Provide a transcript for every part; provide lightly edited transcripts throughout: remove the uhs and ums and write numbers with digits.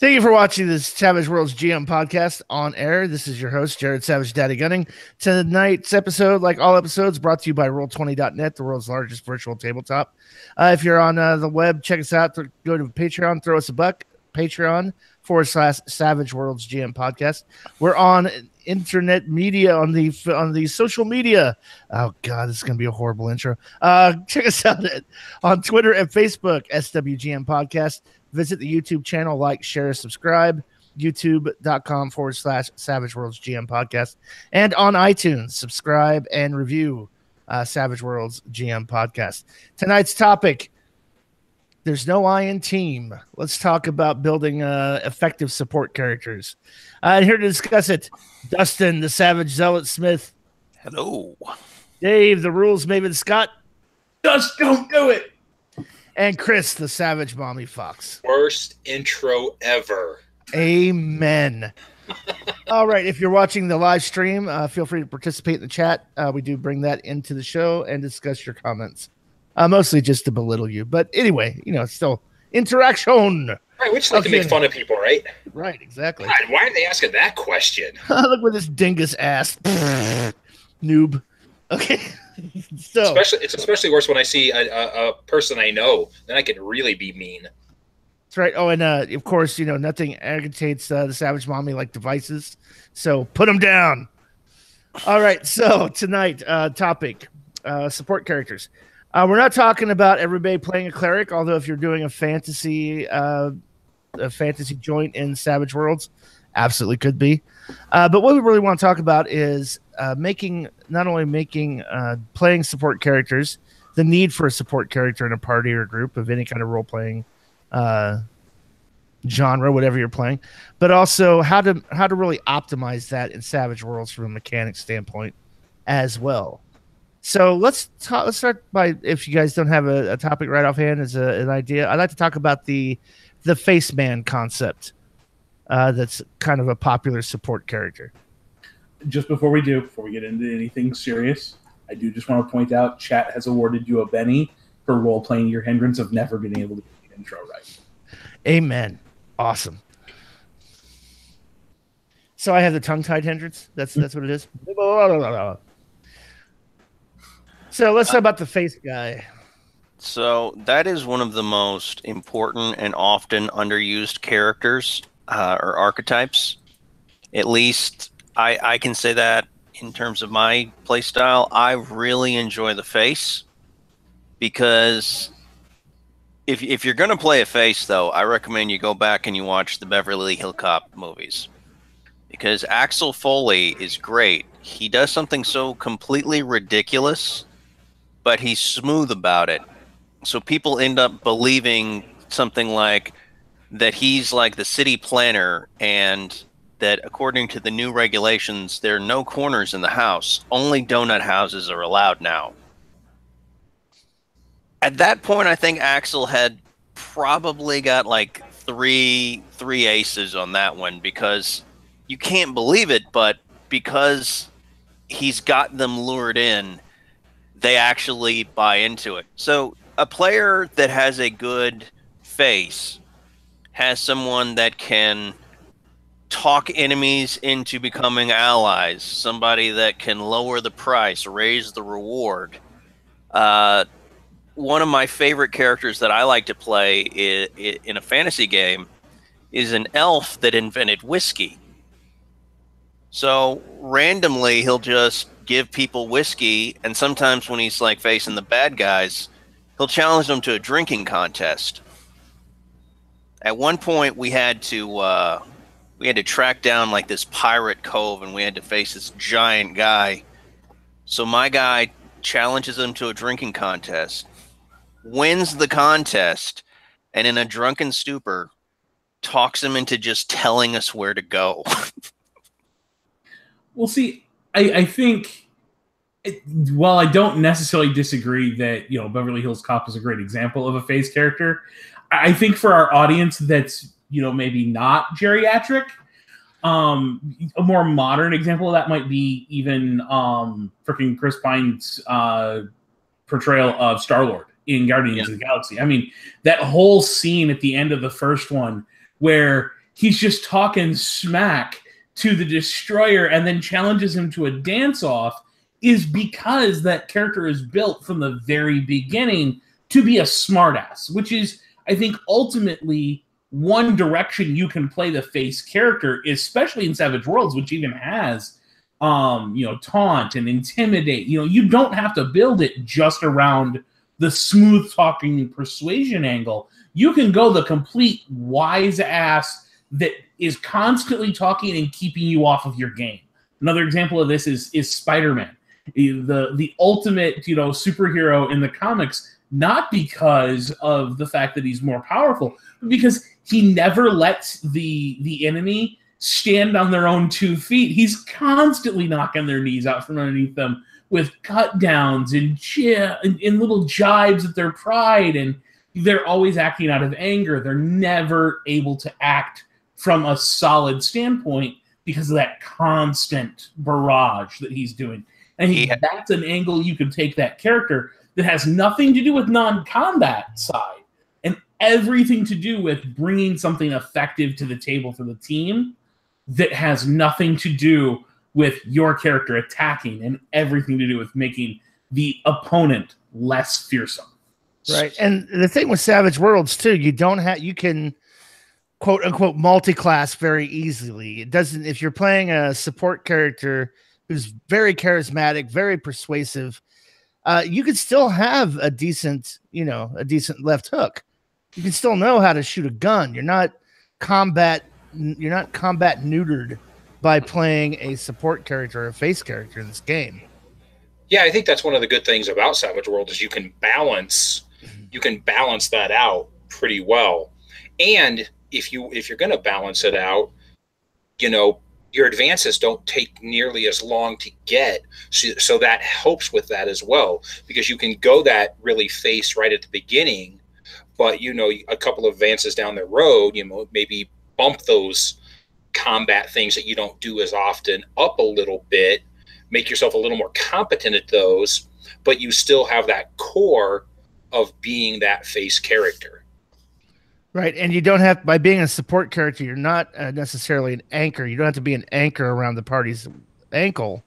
Thank you for watching this Savage Worlds GM podcast on air. This is your host, Jared Savage Daddy Gunning. Tonight's episode, like all episodes, brought to you by Roll20.net, the world's largest virtual tabletop. If you're on the web, check us out. Go to Patreon, throw us a buck. Patreon.com/Savage Worlds GM podcast. We're on internet media on the social media. Oh God, this is gonna be a horrible intro. Check us out on Twitter and Facebook, SWGM podcast. Visit the YouTube channel, like, share, subscribe. YouTube.com/Savage Worlds GM podcast, and on iTunes, subscribe and review Savage Worlds GM podcast. Tonight's topic: there's no I in team. Let's talk about building effective support characters. And here to discuss it, Dustin, the Savage Zealot Smith. Hello. Dave, the Rules Maven Scott. Just don't do it. And Chris, the Savage Mommy Fox. Worst intro ever. Amen. All right. If you're watching the live stream, feel free to participate in the chat. We do bring that into the show and discuss your comments. Mostly just to belittle you. But anyway, still interaction. Right, we just like to make fun of people, right? Right, exactly. God, why are they asking that question? Look with this dingus ass. Noob. Okay. So It's especially worse when I see a person I know. Then I can really be mean. That's right. Oh, and of course, nothing agitates the Savage Mommy like devices. So put them down. All right. So tonight, topic, support characters. We're not talking about everybody playing a cleric, although if you're doing a fantasy joint in Savage Worlds, absolutely could be. But what we really want to talk about is playing support characters, the need for a support character in a party or group of any kind of role-playing genre, whatever you're playing, but also how to really optimize that in Savage Worlds from a mechanics standpoint as well. So let's start by, if you guys don't have a topic right offhand as an idea, I'd like to talk about the face man concept. That's kind of a popular support character. Just before we get into anything serious, I do just want to point out, chat has awarded you a Benny for role-playing your hindrance of never being able to get the intro right. Amen. Awesome. So I have the tongue-tied hindrance? That's what it is? So let's talk about the face guy. So that is one of the most important and often underused characters or archetypes. At least I can say that in terms of my playstyle. I really enjoy the face because if you're going to play a face, though, I recommend you go back and you watch the Beverly Hills Cop movies, because Axel Foley is great. He does something so completely ridiculous, but he's smooth about it. So people end up believing something like that he's like the city planner, and that according to the new regulations, there are no corners in the house. Only donut houses are allowed now. At that point, I think Axel had probably got like three aces on that one, because you can't believe it, but because he's got them lured in, they actually buy into it. So a player that has a good face has someone that can talk enemies into becoming allies, somebody that can lower the price, raise the reward. One of my favorite characters that I like to play in a fantasy game is an elf that invented whiskey. So randomly, he'll just give people whiskey, and sometimes when he's like facing the bad guys, he'll challenge them to a drinking contest. At one point, we had to track down like this pirate cove, and we had to face this giant guy. So my guy challenges him to a drinking contest, wins the contest, and in a drunken stupor, talks him into just telling us where to go. Well, see, I think, while I don't necessarily disagree that Beverly Hills Cop is a great example of a face character, I think for our audience that's maybe not geriatric, a more modern example of that might be even freaking Chris Pine's portrayal of Star-Lord in Guardians of the Galaxy. I mean, that whole scene at the end of the first one where he's just talking smack to the Destroyer and then challenges him to a dance-off is because that character is built from the very beginning to be a smartass, which is, I think, ultimately one direction you can play the face character, especially in Savage Worlds, which even has, taunt and intimidate. You don't have to build it just around the smooth talking persuasion angle. You can go the complete wise ass that is constantly talking and keeping you off of your game. Another example of this is Spider-Man, the ultimate superhero in the comics, not because of the fact that he's more powerful, but because he never lets the enemy stand on their own 2 feet. He's constantly knocking their knees out from underneath them with cut downs and little jibes at their pride, and they're always acting out of anger. They're never able to act from a solid standpoint because of that constant barrage that he's doing. And that's an angle you can take that character that has nothing to do with non-combat side and everything to do with bringing something effective to the table for the team that has nothing to do with your character attacking and everything to do with making the opponent less fearsome. Right. And the thing with Savage Worlds too, you can quote unquote multi-class very easily. It doesn't, if you're playing a support character who's very charismatic, very persuasive, you could still have a decent left hook. You can still know how to shoot a gun. You're not combat neutered by playing a support character or a face character in this game. Yeah, I think that's one of the good things about Savage World is you can balance that out pretty well. And if you're going to balance it out, your advances don't take nearly as long to get. So that helps with that as well, because you can go that really face right at the beginning, but a couple of advances down the road, maybe bump those combat things that you don't do as often up a little bit, make yourself a little more competent at those, but you still have that core of being that face character. Right, and you don't have, by being a support character, you're not necessarily an anchor. You don't have to be an anchor around the party's ankle,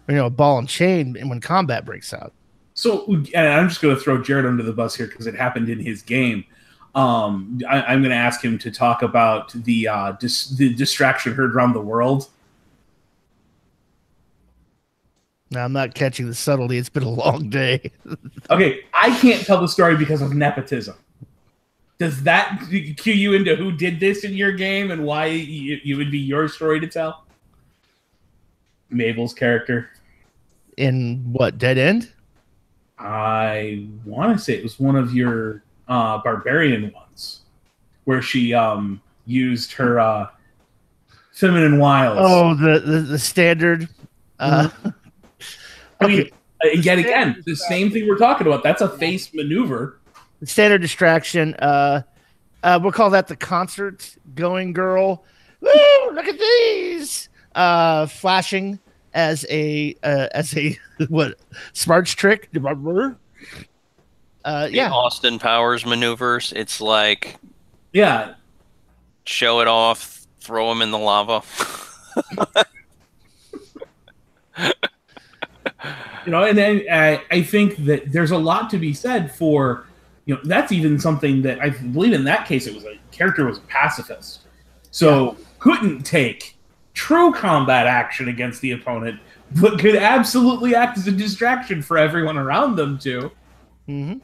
a ball and chain when combat breaks out. So, and I'm just going to throw Jared under the bus here because it happened in his game. I'm going to ask him to talk about the distraction heard around the world. Now, I'm not catching the subtlety. It's been a long day. Okay, I can't tell the story because of nepotism. Does that cue you into who did this in your game and why you would be your story to tell? Mabel's character. In what, Dead End? I want to say it was one of your barbarian ones where she used her feminine wiles. Oh, the standard. I mean, yet again, the same thing we're talking about. That's a face maneuver. Standard distraction. We'll call that the concert going girl. Woo! Look at these. Flashing as a what smarts trick. The Austin Powers maneuvers. It's like, show it off, throw him in the lava. And then I think that there's a lot to be said for. That's even something that I believe in that case, it was a character was a pacifist. So couldn't take true combat action against the opponent, but could absolutely act as a distraction for everyone around them too. Mm-hmm.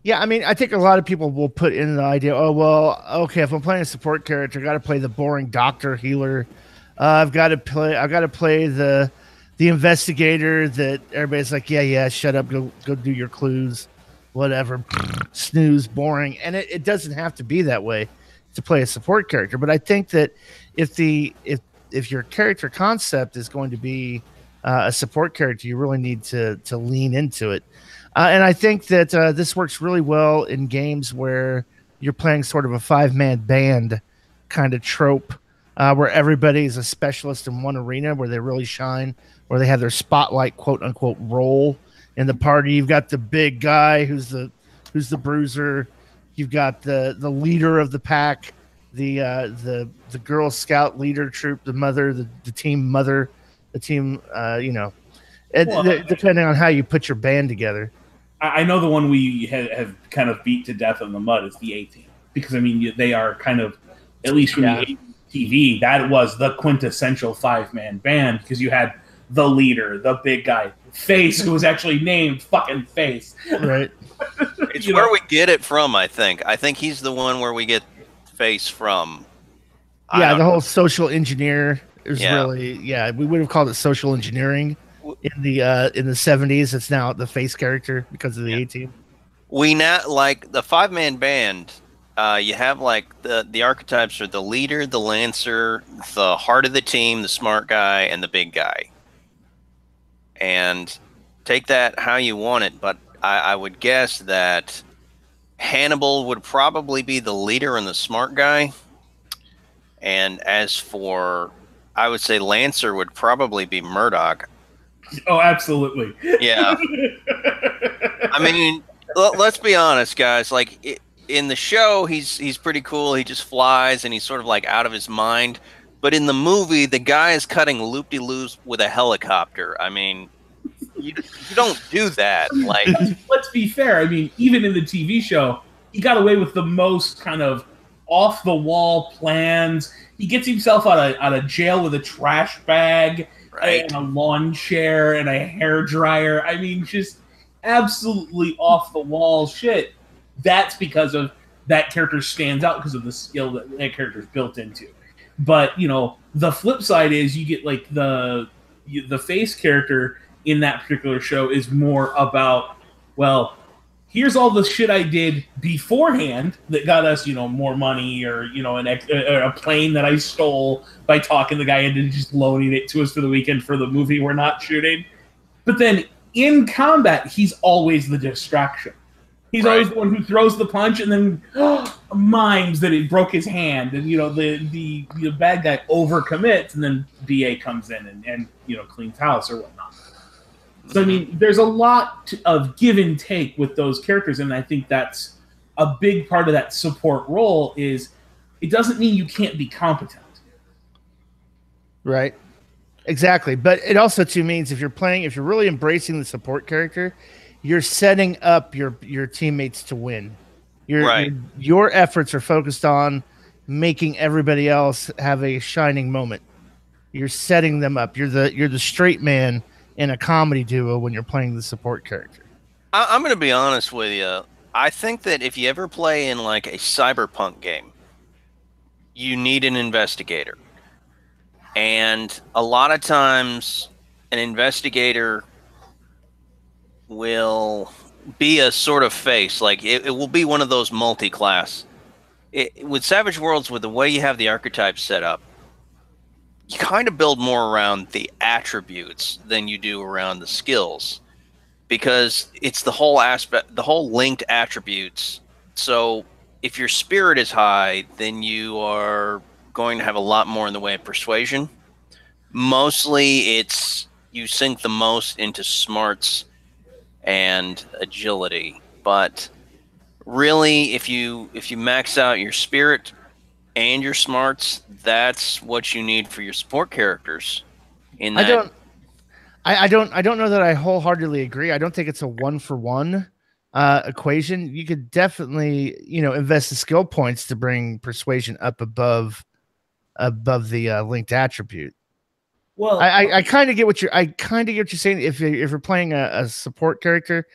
Yeah, I mean, I think a lot of people will put in the idea, oh, well, okay, if I'm playing a support character, I got to play the boring doctor healer. I've got to play the investigator that everybody's like, yeah, shut up, go do your clues. Whatever, snooze, boring. And it doesn't have to be that way to play a support character. But I think that if your character concept is going to be a support character, you really need to lean into it. And I think that this works really well in games where you're playing sort of a 5-man band kind of trope, where everybody is a specialist in one arena where they really shine, where they have their spotlight, quote unquote, role in the party. You've got the big guy who's the bruiser. You've got the leader of the pack, the Girl Scout leader troop, the mother, the team mother, the team. Depending on how you put your band together. I know the one we have kind of beat to death in the mud is the A-Team, because I mean they are kind of, at least from the TV, that was the quintessential 5-man band, because you had the leader, the big guy, Face, who was actually named fucking Face. Right. It's where we get it from, I think. I think he's the one where we get Face from. Yeah, the whole social engineer is really, we would have called it social engineering in the 70s. It's now the Face character because of the A-Team. We now, like the 5-man band, you have like the archetypes are the leader, the lancer, the heart of the team, the smart guy, and the big guy. And take that how you want it, but I would guess that Hannibal would probably be the leader and the smart guy. And as for, I would say Lancer would probably be Murdoch. Oh, absolutely. Yeah. I mean, let's be honest, guys. Like in the show, he's pretty cool. He just flies and he's sort of like out of his mind. But in the movie, the guy is cutting loop-de-loops with a helicopter. I mean, you don't do that. Like, let's be fair. I mean, even in the TV show, he got away with the most kind of off-the-wall plans. He gets himself out of jail with a trash bag, and a lawn chair, and a hair dryer. I mean, just absolutely off-the-wall shit. That's because of that character stands out because of the skill that character's built into. But, you know, the flip side is you get, like, the Face character in that particular show is more about, well, here's all the shit I did beforehand that got us, you know, more money, or, you know, a plane that I stole by talking the guy into just loaning it to us for the weekend for the movie we're not shooting. But then in combat, he's always the distraction. He's always the one who throws the punch and then mimes that it broke his hand, and you know the bad guy overcommits, and then BA comes in and you know cleans house or whatnot. So I mean, there's a lot of give and take with those characters, and I think that's a big part of that support role. Is it doesn't mean you can't be competent, right? Exactly, but it also too means if you're really embracing the support character, you're setting up your teammates to win. Your efforts are focused on making everybody else have a shining moment. You're setting them up. You're the straight man in a comedy duo when you're playing the support character. I'm going to be honest with you. I think that if you ever play in like a cyberpunk game, you need an investigator. And a lot of times an investigator will be a sort of face, like it will be one of those multi-class. With Savage Worlds, with the way you have the archetypes set up, you kind of build more around the attributes than you do around the skills, because it's the whole aspect, the whole linked attributes. So if your spirit is high, then you are going to have a lot more in the way of persuasion. Mostly it's you sink the most into smarts and agility, but really if you max out your spirit and your smarts, that's what you need for your support characters. I don't know that I wholeheartedly agree. I don't think it's a 1-for-1 equation. You could definitely, you know, invest the skill points to bring persuasion up above the linked attribute. Well, I kind of get what you're saying. If you're playing a support character,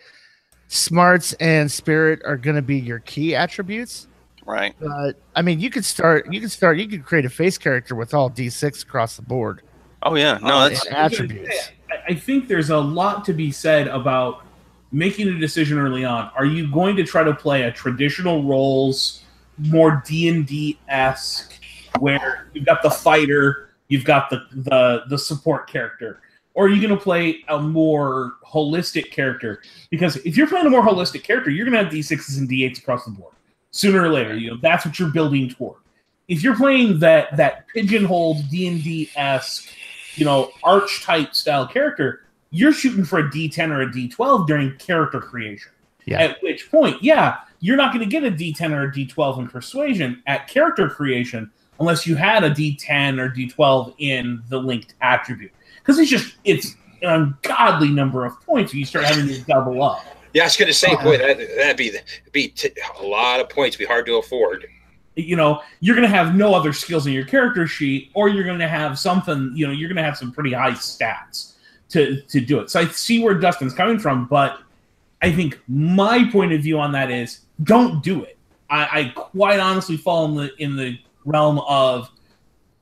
smarts and spirit are going to be your key attributes. Right. But I mean, you could create a face character with all D6 across the board. Oh yeah, no, that's attributes. I think there's a lot to be said about making a decision early on. Are you going to try to play a traditional roles, more D&D-esque, where you've got the fighter, you've got the support character, or are you going to play a more holistic character? Because if you're playing a more holistic character, you're going to have D6s and D8s across the board. Sooner or later, you know, that's what you're building toward. If you're playing that pigeonholed D&D-esque, you know, archetype style character, you're shooting for a D10 or a D12 during character creation. Yeah. At which point, yeah, you're not going to get a D10 or a D12 in Persuasion at character creation unless you had a D10 or D12 in the linked attribute. Because it's an ungodly number of points when you start having to double up. Yeah, I was going to say, boy, that'd be a lot of points. Be hard to afford. You know, you're going to have no other skills in your character sheet, or you're going to have something. You know, you're going to have some pretty high stats to do it. So I see where Dustin's coming from, but I think my point of view on that is don't do it. I quite honestly fall in the realm of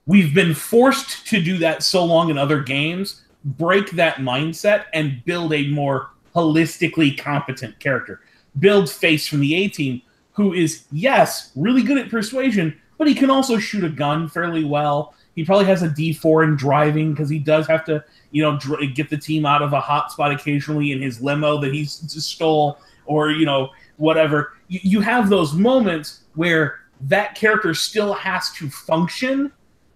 we've been forced to do that so long in other games. Break that mindset and build a more holistically competent character. Build Face from the A-Team, who is, yes, really good at persuasion, but he can also shoot a gun fairly well. He probably has a D4 in driving because he does have to, you know, get the team out of a hot spot occasionally in his limo that he stole, or, you know, whatever. You have those moments where that character still has to function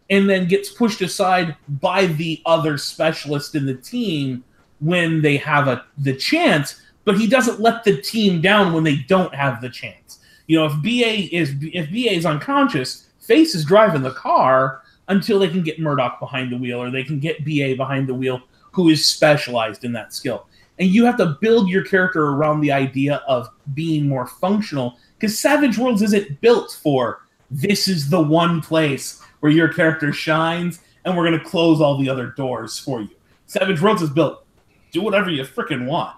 and then gets pushed aside by the other specialist in the team when they have the chance, but he doesn't let the team down when they don't have the chance. You know, if BA is unconscious, Face is driving the car until they can get Murdoch behind the wheel, or they can get BA behind the wheel, who is specialized in that skill. And you have to build your character around the idea of being more functional, because Savage Worlds isn't built for this is the one place where your character shines and we're going to close all the other doors for you. Savage Worlds is built, do whatever you freaking want.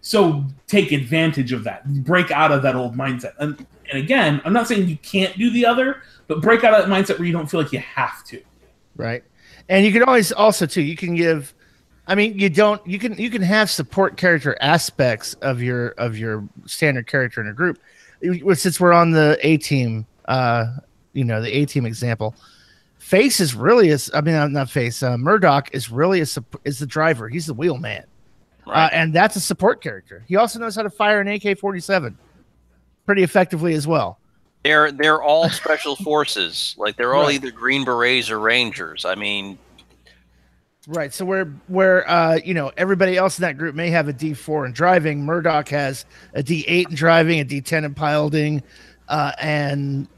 So take advantage of that. Break out of that old mindset. And again, I'm not saying you can't do the other, but break out of that mindset where you don't feel like you have to. Right. And you can always also too, you can give, I mean, you can have support character aspects of your standard character in a group. Since we're on the A-Team, you know, the A-Team example, Face is really not Face. Murdoch is really is the driver. He's the wheelman. Right. And that's a support character. He also knows how to fire an AK-47 pretty effectively as well. They're all special forces. Like they're all Right. either Green Berets or Rangers. I mean, right. So where you know, everybody else in that group may have a D4 in driving, Murdoch has a D8 in driving, a D10 in piloting, and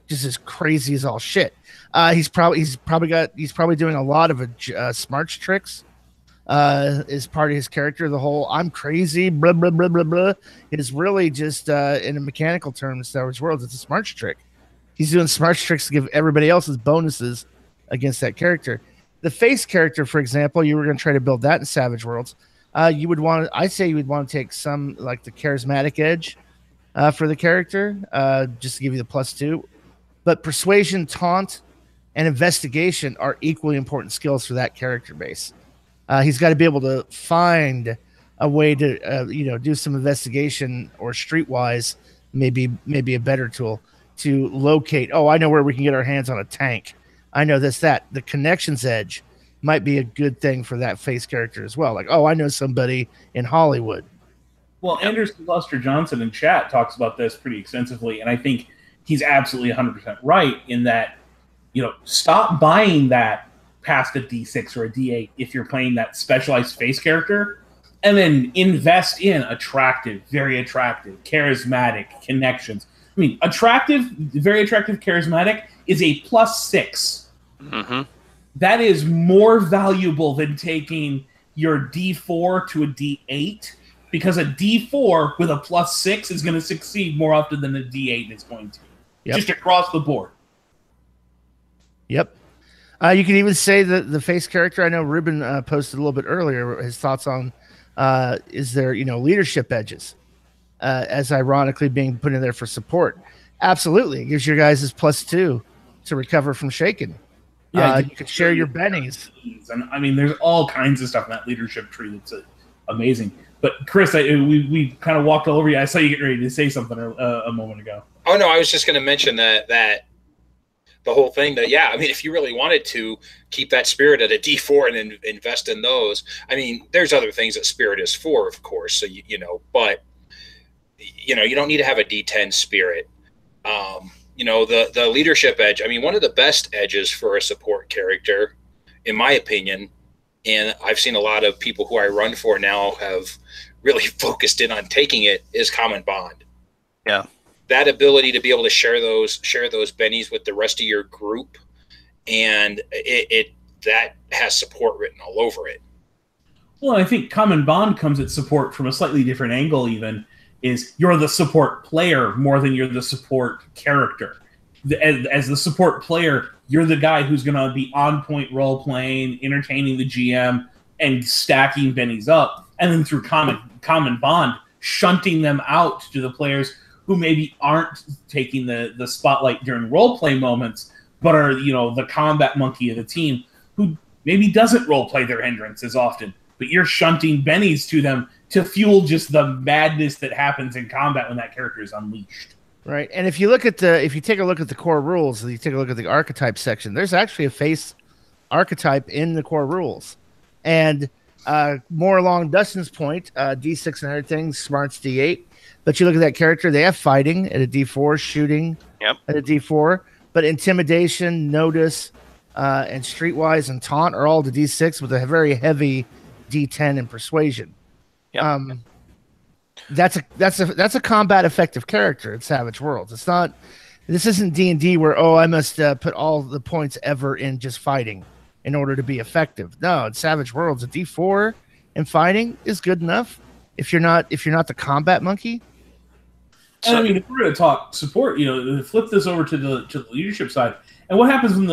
just as crazy as all shit. He's probably doing a lot of smarts tricks. Is part of his character. The whole "I'm crazy" blah blah blah blah blah is really just in a mechanical term in Star Wars Worlds. It's a smarts trick. He's doing smarts tricks to give everybody else's bonuses against that character. The Face character, for example, you were going to try to build that in Savage Worlds. You would want to take some like the charismatic edge for the character, just to give you the +2. But persuasion, taunt, and investigation are equally important skills for that character base. He's got to be able to find a way to, do some investigation, or streetwise, maybe a better tool to locate. Oh, I know where we can get our hands on a tank. I know that. The connections edge might be a good thing for that Face character as well. Like, oh, I know somebody in Hollywood. Well, Anderson Luster Johnson in chat talks about this pretty extensively, and I think he's absolutely 100% right in that, you know, stop buying that past a D6 or a D8 if you're playing that specialized Face character, and then invest in attractive, very attractive, charismatic connections. I mean, very attractive, charismatic is a +6. mm-hmm. That is more valuable than taking your D4 to a D8, because a D4 with a +6 is going to succeed more often than a D8 is going to. Yep. Just across the board. Yep. You can even say that the Face character, I know Ruben posted a little bit earlier his thoughts on is there, leadership edges as ironically being put in there for support. Absolutely. It gives your guys this +2 to recover from shaken. Yeah, you could share your bennies. And I mean, there's all kinds of stuff in that leadership tree that's amazing. But Chris, we kind of walked all over you. I saw you get ready to say something a moment ago. Oh no, I was just going to mention that the whole thing that, yeah, I mean, if you really wanted to keep that Spirit at a D4 and then invest in those, I mean, there's other things that Spirit is for, of course. So, but you don't need to have a D10 Spirit. The leadership edge, I mean, one of the best edges for a support character, in my opinion, and I've seen a lot of people who I run for now have really focused in on taking it, is Common Bond. Yeah. that ability to be able to share those bennies with the rest of your group, and it that has support written all over it. Well, I think Common Bond comes at support from a slightly different angle. Even is you're the support player more than you're the support character. As the support player, you're the guy who's going to be on point role playing, entertaining the GM, and stacking bennies up. And then through Common Bond, shunting them out to the players who maybe aren't taking the spotlight during role play moments, but are the combat monkey of the team who maybe doesn't role play their hindrance as often. But you're shunting bennies to them to fuel just the madness that happens in combat when that character is unleashed. Right. And if you take a look at the core rules, you take a look at the archetype section, there's actually a face archetype in the core rules. And more along Dustin's point, D6 and everything, smarts D8. But you look at that character, they have fighting at a D4, shooting at a D4, but intimidation, notice, and streetwise and taunt are all the D6 with a very heavy D10 and persuasion. Yep. That's a combat effective character in Savage Worlds. It's not. This isn't D&D where I must put all the points ever in just fighting in order to be effective. No, in Savage Worlds, a D4 in fighting is good enough. If you're not the combat monkey. And I mean, if we're going to talk support, flip this over to the leadership side. And what happens when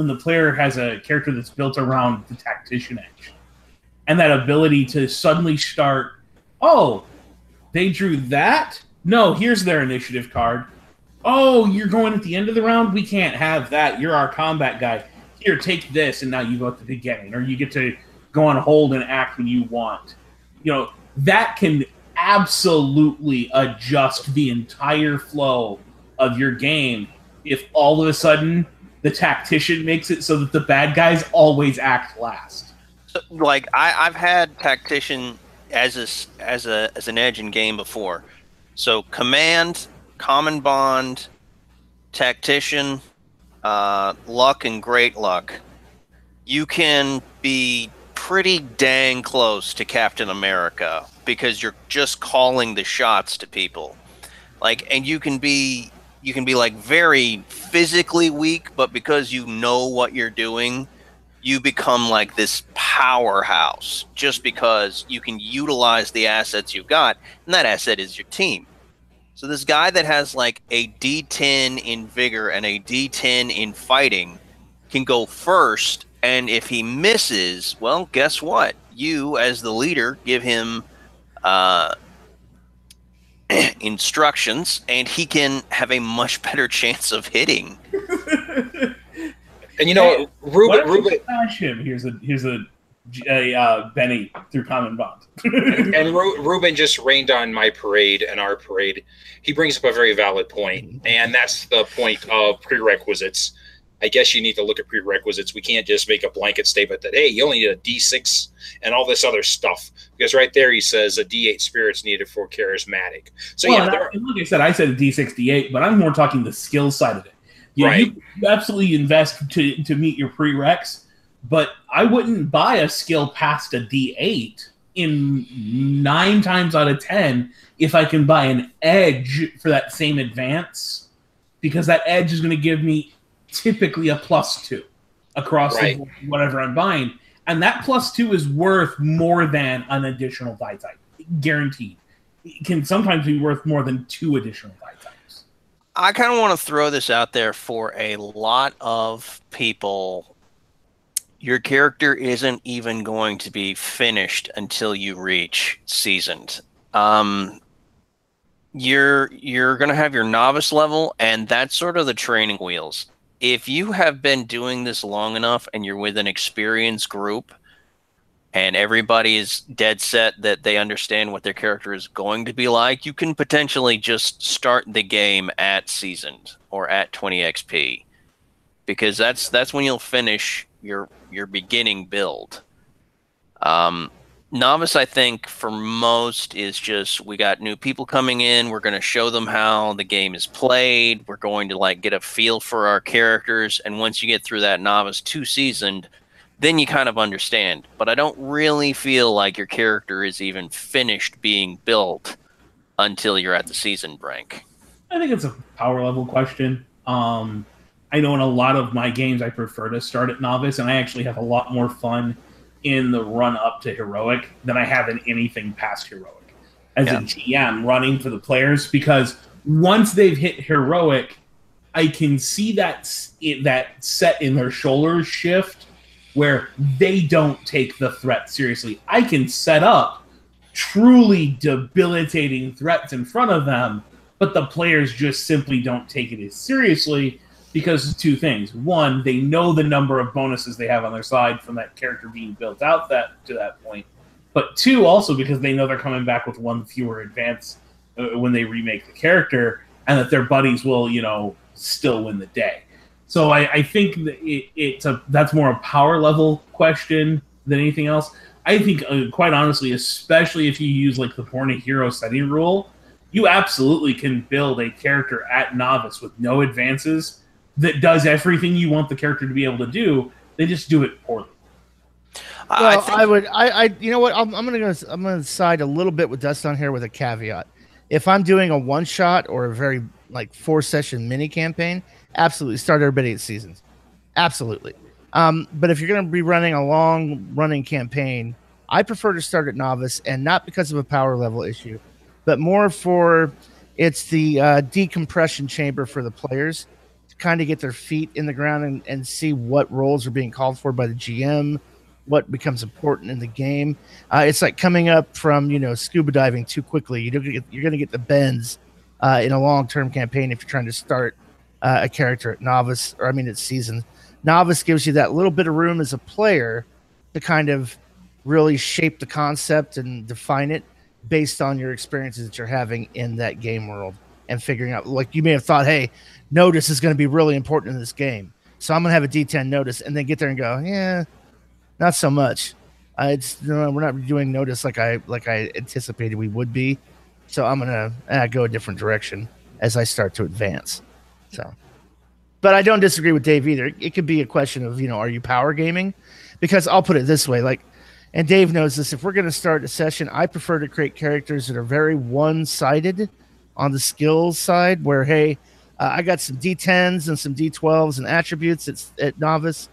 the player has a character that's built around the tactician edge, and that ability to suddenly start, they drew that? No, here's their initiative card. Oh, you're going at the end of the round? We can't have that. You're our combat guy. Here, take this, and now you go at the beginning. Or you get to go on hold and act when you want. That can absolutely adjust the entire flow of your game if all of a sudden the tactician makes it so that the bad guys always act last. So, I've had tactician as an edge in game before. So command, common bond, tactician, luck and great luck. You can be pretty dang close to Captain America because you're just calling the shots to people. And you can be very physically weak, but because you know what you're doing, you become like this powerhouse just because you can utilize the assets you've got, and that asset is your team. So this guy that has a D10 in vigor and a D10 in fighting can go first, and if he misses, well, guess what? You, as the leader, give him instructions, and he can have a much better chance of hitting. And Ruben smash him. Here's a Benny through Common Bond. And Ruben just rained on my parade and our parade. He brings up a very valid point, and that's the point of prerequisites. I guess you need to look at prerequisites. We can't just make a blanket statement that, hey, you only need a D6 and all this other stuff. Because right there he says a D8 spirit's needed for charismatic. So like I said a D6, D8, but I'm more talking the skill side of it. Right. You absolutely invest to meet your prereqs, but I wouldn't buy a skill past a D8 in 9 times out of 10 if I can buy an edge for that same advance, because that edge is going to give me typically a +2 across whatever I'm buying. And that +2 is worth more than an additional die type. Guaranteed. It can sometimes be worth more than 2 additional die types. I kind of want to throw this out there for a lot of people. Your character isn't even going to be finished until you reach seasoned. You're going to have your novice level, and that's sort of the training wheels. If you have been doing this long enough and you're with an experienced group and everybody is dead set that they understand what their character is going to be like, you can potentially just start the game at seasoned or at 20 XP, because that's when you'll finish your beginning build. Novice, I think, for most is just, we got new people coming in. We're going to show them how the game is played. We're going to get a feel for our characters. And once you get through that novice to seasoned, then you kind of understand. But I don't really feel like your character is even finished being built until you're at the seasoned rank. I think it's a power level question. I know in a lot of my games I prefer to start at novice, and I actually have a lot more fun in the run up to heroic than I have in anything past heroic as a GM running for the players, because once they've hit heroic, I can see that set in their shoulders shift where they don't take the threat seriously. I can set up truly debilitating threats in front of them, but the players just simply don't take it as seriously because of two things. One, they know the number of bonuses they have on their side from that character being built out to that point. But two, also because they know they're coming back with one fewer advance when they remake the character, and that their buddies will, still win the day. So I think that that's more a power level question than anything else. I think, quite honestly, especially if you use like the Born a Hero setting rule, you absolutely can build a character at novice with no advances that does everything you want the character to be able to do. They just do it poorly. Well, you know what? I'm gonna side a little bit with Dustin here with a caveat. If I'm doing a one shot or a very 4-session mini campaign, absolutely start everybody at seasons, absolutely. But if you're gonna be running a long running campaign, I prefer to start at novice, and not because of a power level issue, but more for it's the decompression chamber for the players to kind of get their feet in the ground and see what roles are being called for by the GM, what becomes important in the game. It's like coming up from scuba diving too quickly. You're going to get the bends in a long-term campaign if you're trying to start a character at novice, or at season. Novice gives you that little bit of room as a player to kind of really shape the concept and define it based on your experiences that you're having in that game world, and figuring out, like, you may have thought, hey, notice is going to be really important in this game, so I'm going to have a D10 notice, and then get there and go, yeah, not so much. We're not doing notice like I anticipated we would be, so I'm going to go a different direction as I start to advance. So, but I don't disagree with Dave either. It could be a question of, are you power gaming? Because I'll put it this way, and Dave knows this, if we're going to start a session, I prefer to create characters that are very one-sided on the skills side, where, hey, I got some D10s and some D12s and attributes at novice,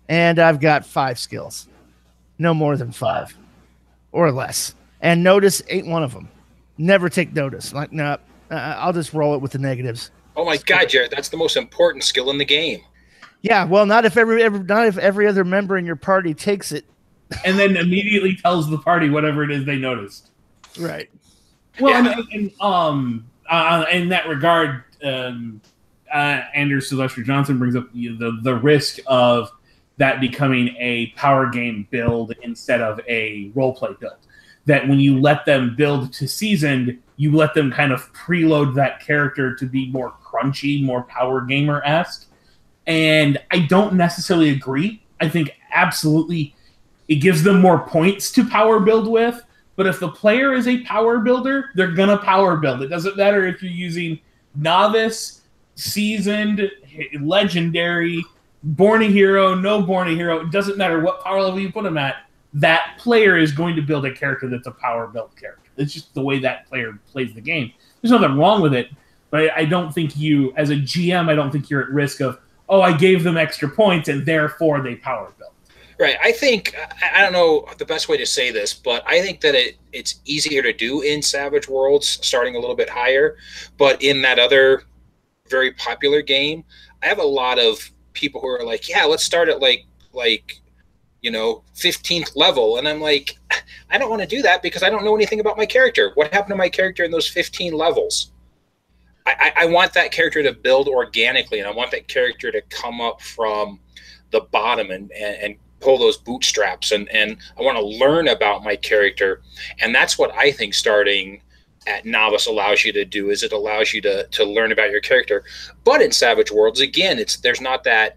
and I've got 5 skills. No more than 5 or less. And notice ain't one of them. Never take notice. No, I'll just roll it with the negatives. Oh my God, Jared, that's the most important skill in the game. Yeah, well, not if every other member in your party takes it. And then immediately tells the party whatever it is they noticed. Right. Well, and in that regard, Andrew Sylvester Johnson brings up the risk of that becoming a power game build instead of a roleplay build. That when you let them build to seasoned, you let them kind of preload that character to be more crunchy, more power gamer-esque. And I don't necessarily agree. I think absolutely it gives them more points to power build with, but if the player is a power builder, they're going to power build. It doesn't matter if you're using novice, seasoned, legendary, born a hero, no born a hero. It doesn't matter what power level you put them at. That player is going to build a character that's a power build character. It's just the way that player plays the game. There's nothing wrong with it, but I don't think you, as a GM, I don't think you're at risk of, I gave them extra points and therefore they power build. Right. I think, I don't know the best way to say this, but I think that it's easier to do in Savage Worlds, starting a little bit higher. But in that other very popular game, I have a lot of people who are like, yeah, let's start at like 15th level. And I'm like, I don't want to do that because I don't know anything about my character. What happened to my character in those 15 levels? I want that character to build organically, and I want that character to come up from the bottom and pull those bootstraps, and I want to learn about my character. And that's what I think starting at novice allows you to do, is it allows you to learn about your character. But in Savage Worlds, again, there's not that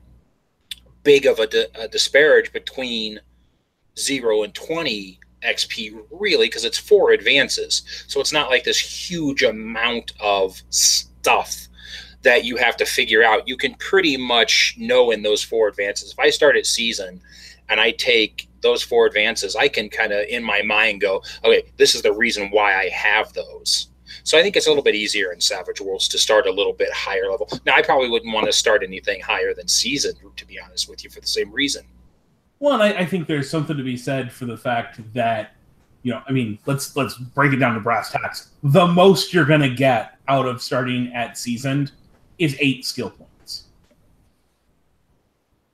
big of a disparage between 0 and 20 XP, really, because it's 4 advances. So it's not like this huge amount of stuff that you have to figure out. You can pretty much know in those 4 advances. If I start at season and I take those 4 advances, I can kind of in my mind go, okay, this is the reason why I have those. So I think it's a little bit easier in Savage Worlds to start a little bit higher level. Now, I probably wouldn't want to start anything higher than seasoned, to be honest with you, for the same reason. Well, and I think there's something to be said for the fact that, I mean, let's break it down to brass tacks. The most you're going to get out of starting at seasoned is 8 skill points.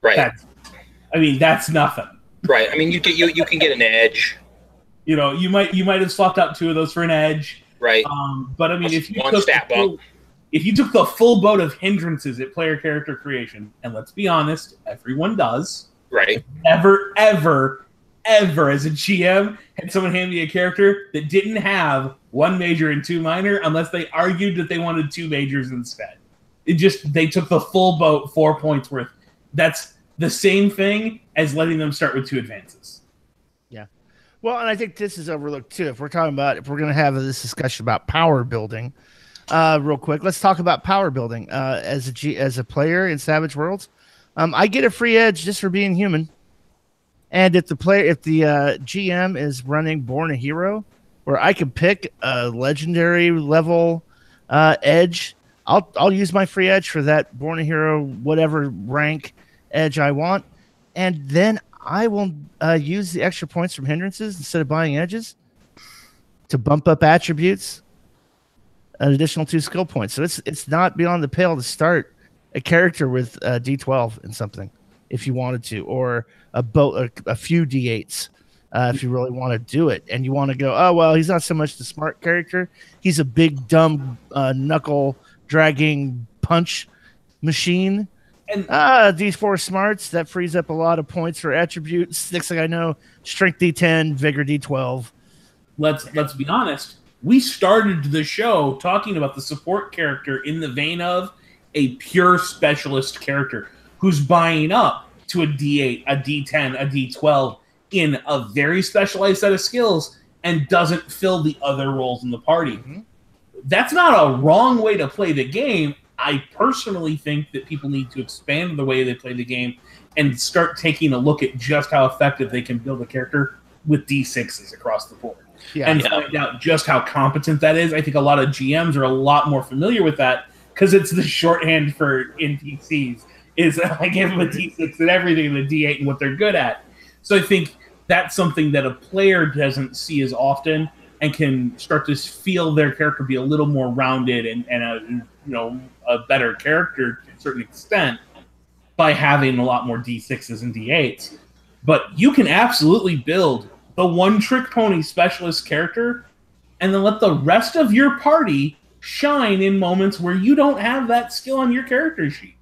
Right. That's nothing. Right. I mean, you can get an edge. You might have swapped out 2 of those for an edge. Right. But I mean, if you took the full boat of hindrances at player character creation, and let's be honest, everyone does. Right. Ever as a GM had someone hand me a character that didn't have 1 major and 2 minor unless they argued that they wanted 2 majors instead. They took the full boat, 4 points worth. That's the same thing as letting them start with 2 advances. Yeah. Well, and I think this is overlooked too. If we're going to have this discussion about power building, real quick, let's talk about power building. As a player in Savage Worlds, I get a free edge just for being human. And if the GM is running Born a Hero, where I can pick a legendary level edge, I'll use my free edge for that Born a Hero, whatever rank edge I want, and then I will use the extra points from hindrances instead of buying edges to bump up attributes, an additional 2 skill points. So it's not beyond the pale to start a character with D12 and something if you wanted to, or a few D8s if you really want to do it. And you want to go, oh, well, he's not so much the smart character. He's a big, dumb, knuckle-dragging punch machine. And D4 smarts, that frees up a lot of points for attributes. Next thing I know, strength D10, vigor D12. Let's be honest. We started the show talking about the support character in the vein of a pure specialist character who's buying up to a D8, a D10, a D12 in a very specialized set of skills and doesn't fill the other roles in the party. Mm-hmm. That's not a wrong way to play the game. I personally think that people need to expand the way they play the game and start taking a look at just how effective they can build a character with D6s across the board. And find out just how competent that is. I think a lot of GMs are a lot more familiar with that because it's the shorthand for NPCs. Is I give them a D6 and everything and a D8 and what they're good at. So I think that's something that a player doesn't see as often and can start to feel their character be a little more rounded and a better character to a certain extent by having a lot more D6s and D8s. But you can absolutely build the one-trick pony specialist character and then let the rest of your party shine in moments where you don't have that skill on your character sheet.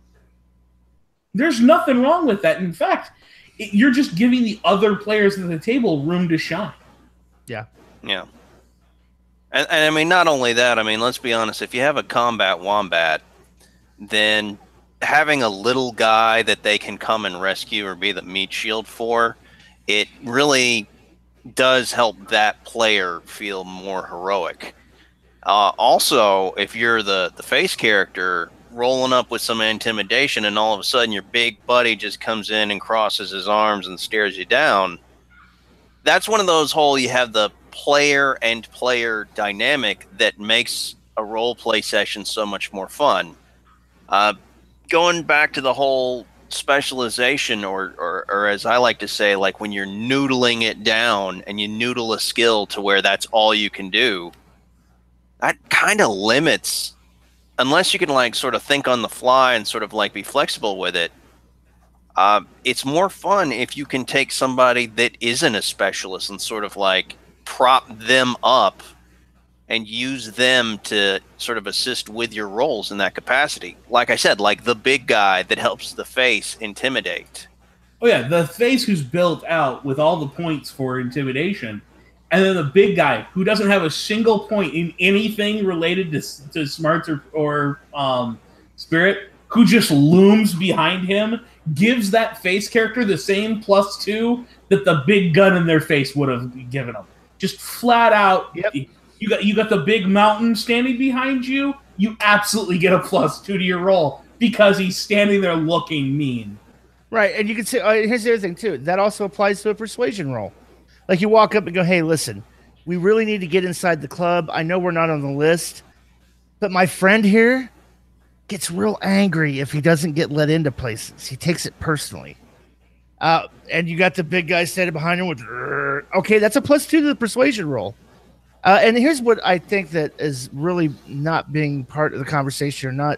There's nothing wrong with that. In fact, you're just giving the other players at the table room to shine. Yeah. Yeah. And I mean, not only that, I mean, let's be honest, if you have a combat wombat, then having a little guy that they can come and rescue or be the meat shield for, it really does help that player feel more heroic. Also, if you're the face character rolling up with some intimidation and all of a sudden your big buddy just comes in and crosses his arms and stares you down, that's one of those whole you have the player and player dynamic that makes a role play session so much more fun. Going back to the whole specialization or as I like to say, like when you're noodling it down and you noodle a skill to where that's all you can do, that kind of limits, unless you can like sort of think on the fly and sort of like be flexible with it. It's more fun if you can take somebody that isn't a specialist and sort of like prop them up and use them to sort of assist with your roles in that capacity. Like I said, like the big guy that helps the face intimidate. Oh yeah, the face who's built out with all the points for intimidation, and then the big guy who doesn't have a single point in anything related to smarts or spirit, who just looms behind him, gives that face character the same +2 that the big gun in their face would have given them. Just flat out. Yep. You got the big mountain standing behind you. You absolutely get a +2 to your roll because he's standing there looking mean. Right, and you can say, here's the other thing too. That also applies to a persuasion roll. Like you walk up and go, "Hey, listen, we really need to get inside the club. I know we're not on the list, but my friend here gets real angry if he doesn't get let into places. He takes it personally. And you got the big guy standing behind him with, okay, that's a +2 to the persuasion roll. And here's what I think that is really not being part of the conversation, or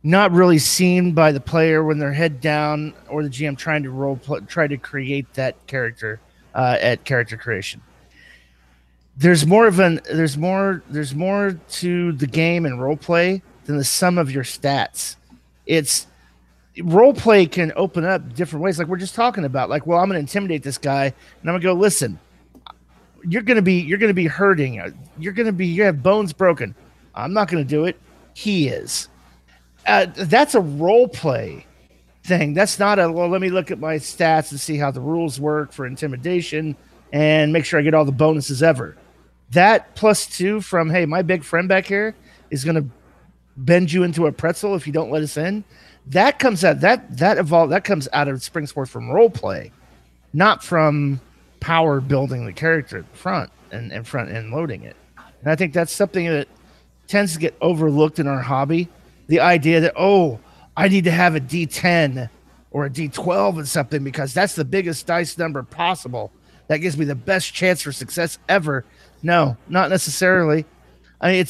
not really seen by the player when they're head down, or the GM trying to try to create that character at character creation. There's more to the game and role play than the sum of your stats. It's role play can open up different ways, like we're just talking about. Like, well, I'm going to intimidate this guy, and I'm going to go, listen, you're going to be hurting. You have bones broken. I'm not going to do it. He is. That's a role play thing. That's not a, well, let me look at my stats and see how the rules work for intimidation and make sure I get all the bonuses ever. That +2 from, hey, my big friend back here is going to bend you into a pretzel if you don't let us in. That comes out that comes out of Spring Sports from role play, not from power building the character at the front and loading it. And I think that's something that tends to get overlooked in our hobby. The idea that, oh, I need to have a D10 or a D12 and something because that's the biggest dice number possible. That gives me the best chance for success ever. No, not necessarily. I mean,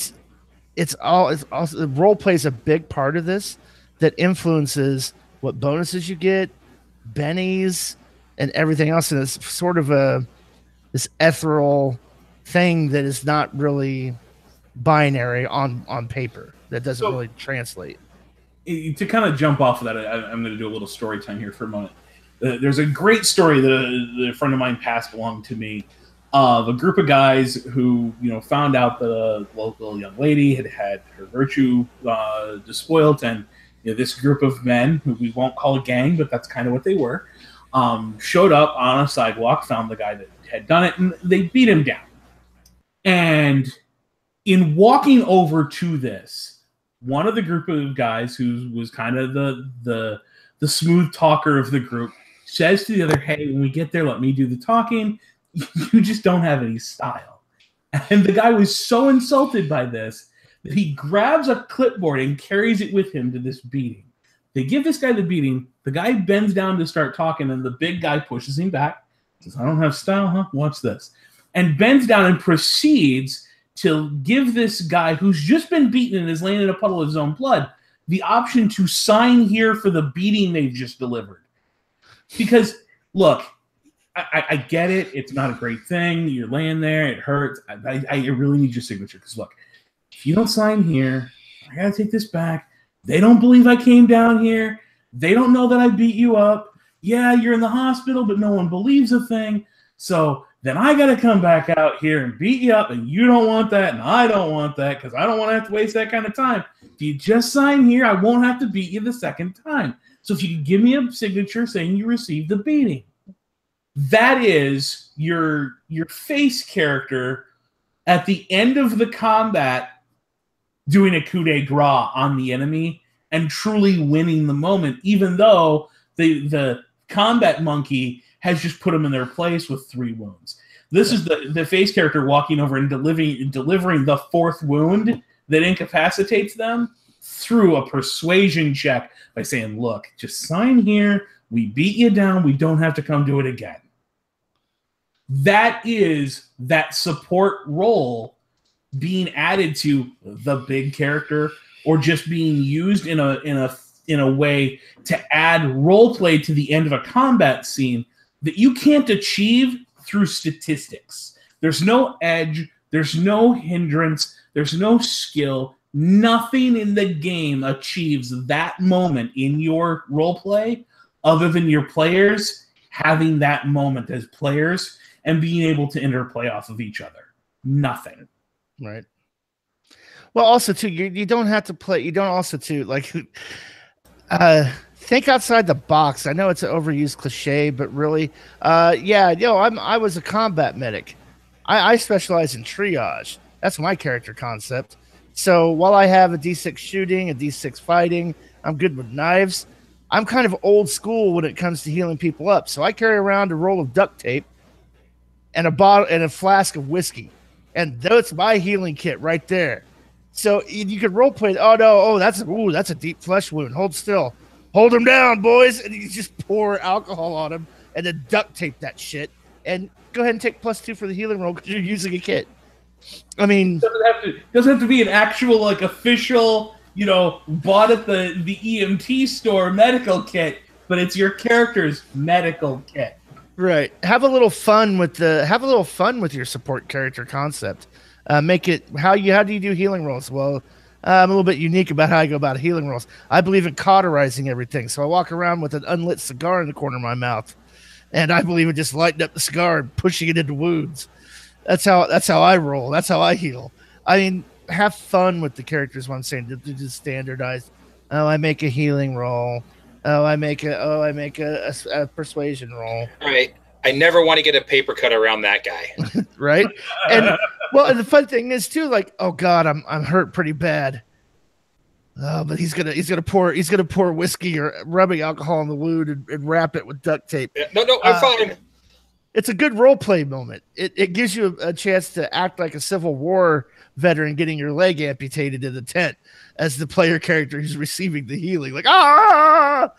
it's also role play is a big part of this that influences what bonuses you get, bennies, and everything else. And it's sort of this ethereal thing that is not really binary on paper. That doesn't really translate. To kind of jump off of that, I'm going to do a little story time here for a moment. There's a great story that a friend of mine passed along to me of a group of guys who, found out that a local young lady had her virtue despoiled, and this group of men, who we won't call a gang, but that's kind of what they were, showed up on a sidewalk, found the guy that had done it, and they beat him down. And in walking over to this, one of the group of guys, who was kind of the smooth talker of the group, says to the other, hey, when we get there, let me do the talking. You just don't have any style. And the guy was so insulted by this that he grabs a clipboard and carries it with him to this beating. They give this guy the beating. The guy bends down to start talking, and the big guy pushes him back. Says, I don't have style, huh? Watch this. And bends down and proceeds to give this guy, who's just been beaten and is laying in a puddle of his own blood, the option to sign here for the beating they've just delivered. Because, look, I get it. It's not a great thing. You're laying there. It hurts. I really need your signature. Because, look, if you don't sign here, I got to take this back. They don't believe I came down here. They don't know that I beat you up. Yeah, you're in the hospital, but no one believes a thing. So then I got to come back out here and beat you up, and you don't want that, and I don't want that, because I don't want to have to waste that kind of time. If you just sign here, I won't have to beat you the second time. So if you could give me a signature saying you received the beating. That is your face character at the end of the combat doing a coup de grace on the enemy and truly winning the moment, even though the combat monkey has just put them in their place with 3 wounds. This is the face character walking over and delivering the 4th wound that incapacitates them through a persuasion check by saying, look, just sign here. We beat you down. We don't have to come do it again. That is that support role being added to the big character, or just being used in a way to add role play to the end of a combat scene that you can't achieve through statistics. There's no edge, there's no hindrance, there's no skill. Nothing in the game achieves that moment in your role play other than your players having that moment as players and being able to interplay off of each other. Nothing. Right. Well, also too, you don't have to play. You don't also too like think outside the box. I know it's an overused cliche, but really, I was a combat medic. I specialize in triage. That's my character concept. So while I have a D6 shooting, a D6 fighting, I'm good with knives. I'm kind of old school when it comes to healing people up. So I carry around a roll of duct tape and a bottle and a flask of whiskey, and that's my healing kit right there. So you could role play. Oh no! Oh, that's a deep flesh wound. Hold still. Hold him down, boys. And you just pour alcohol on him and then duct tape that shit. And go ahead and take +2 for the healing roll because you're using a kit. I mean, doesn't have to be an actual like official, bought at the EMT store medical kit, but it's your character's medical kit. Right. Have a little fun with your support character concept. Make it how do you do healing rolls? Well, I'm a little bit unique about how I go about healing rolls. I believe in cauterizing everything, so I walk around with an unlit cigar in the corner of my mouth, and I believe in just lighting up the cigar and pushing it into wounds. That's how I roll. That's how I heal. I mean, have fun with the characters. What I'm saying, just standardized. Oh, I make a healing roll. I make a persuasion roll. All right. I never want to get a paper cut around that guy. Right? And and the fun thing is too, like, oh God, I'm hurt pretty bad. Oh, but he's gonna pour whiskey or rubbing alcohol in the wound and wrap it with duct tape. Yeah, no, I'm fine. It's a good role play moment. It gives you a chance to act like a Civil War veteran getting your leg amputated in the tent as the player character who's receiving the healing. Like, ah!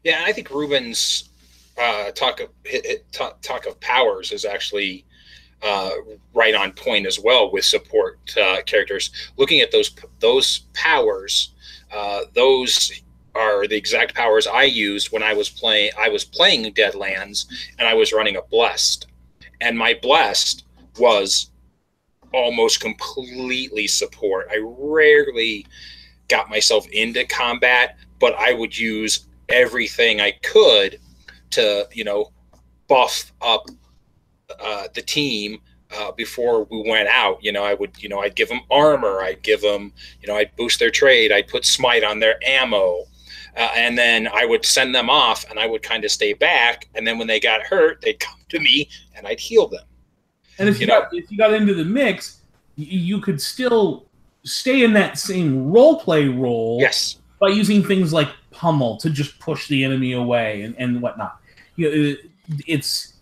Yeah, I think Ruben's talk of powers is actually right on point as well with support characters. Looking at those powers, those are the exact powers I used when I was playing Deadlands, and I was running a Blessed, and my Blessed was almost completely support. I rarely got myself into combat, but I would use everything I could to, buff up the team before we went out. I'd give them armor. I'd give them, I'd boost their trade. I'd put smite on their ammo. And then I would send them off, and I would kind of stay back. And then when they got hurt, they'd come to me, and I'd heal them. And if you got into the mix, you could still stay in that same role-play role. Yes. By using things like pummel to just push the enemy away and whatnot. It's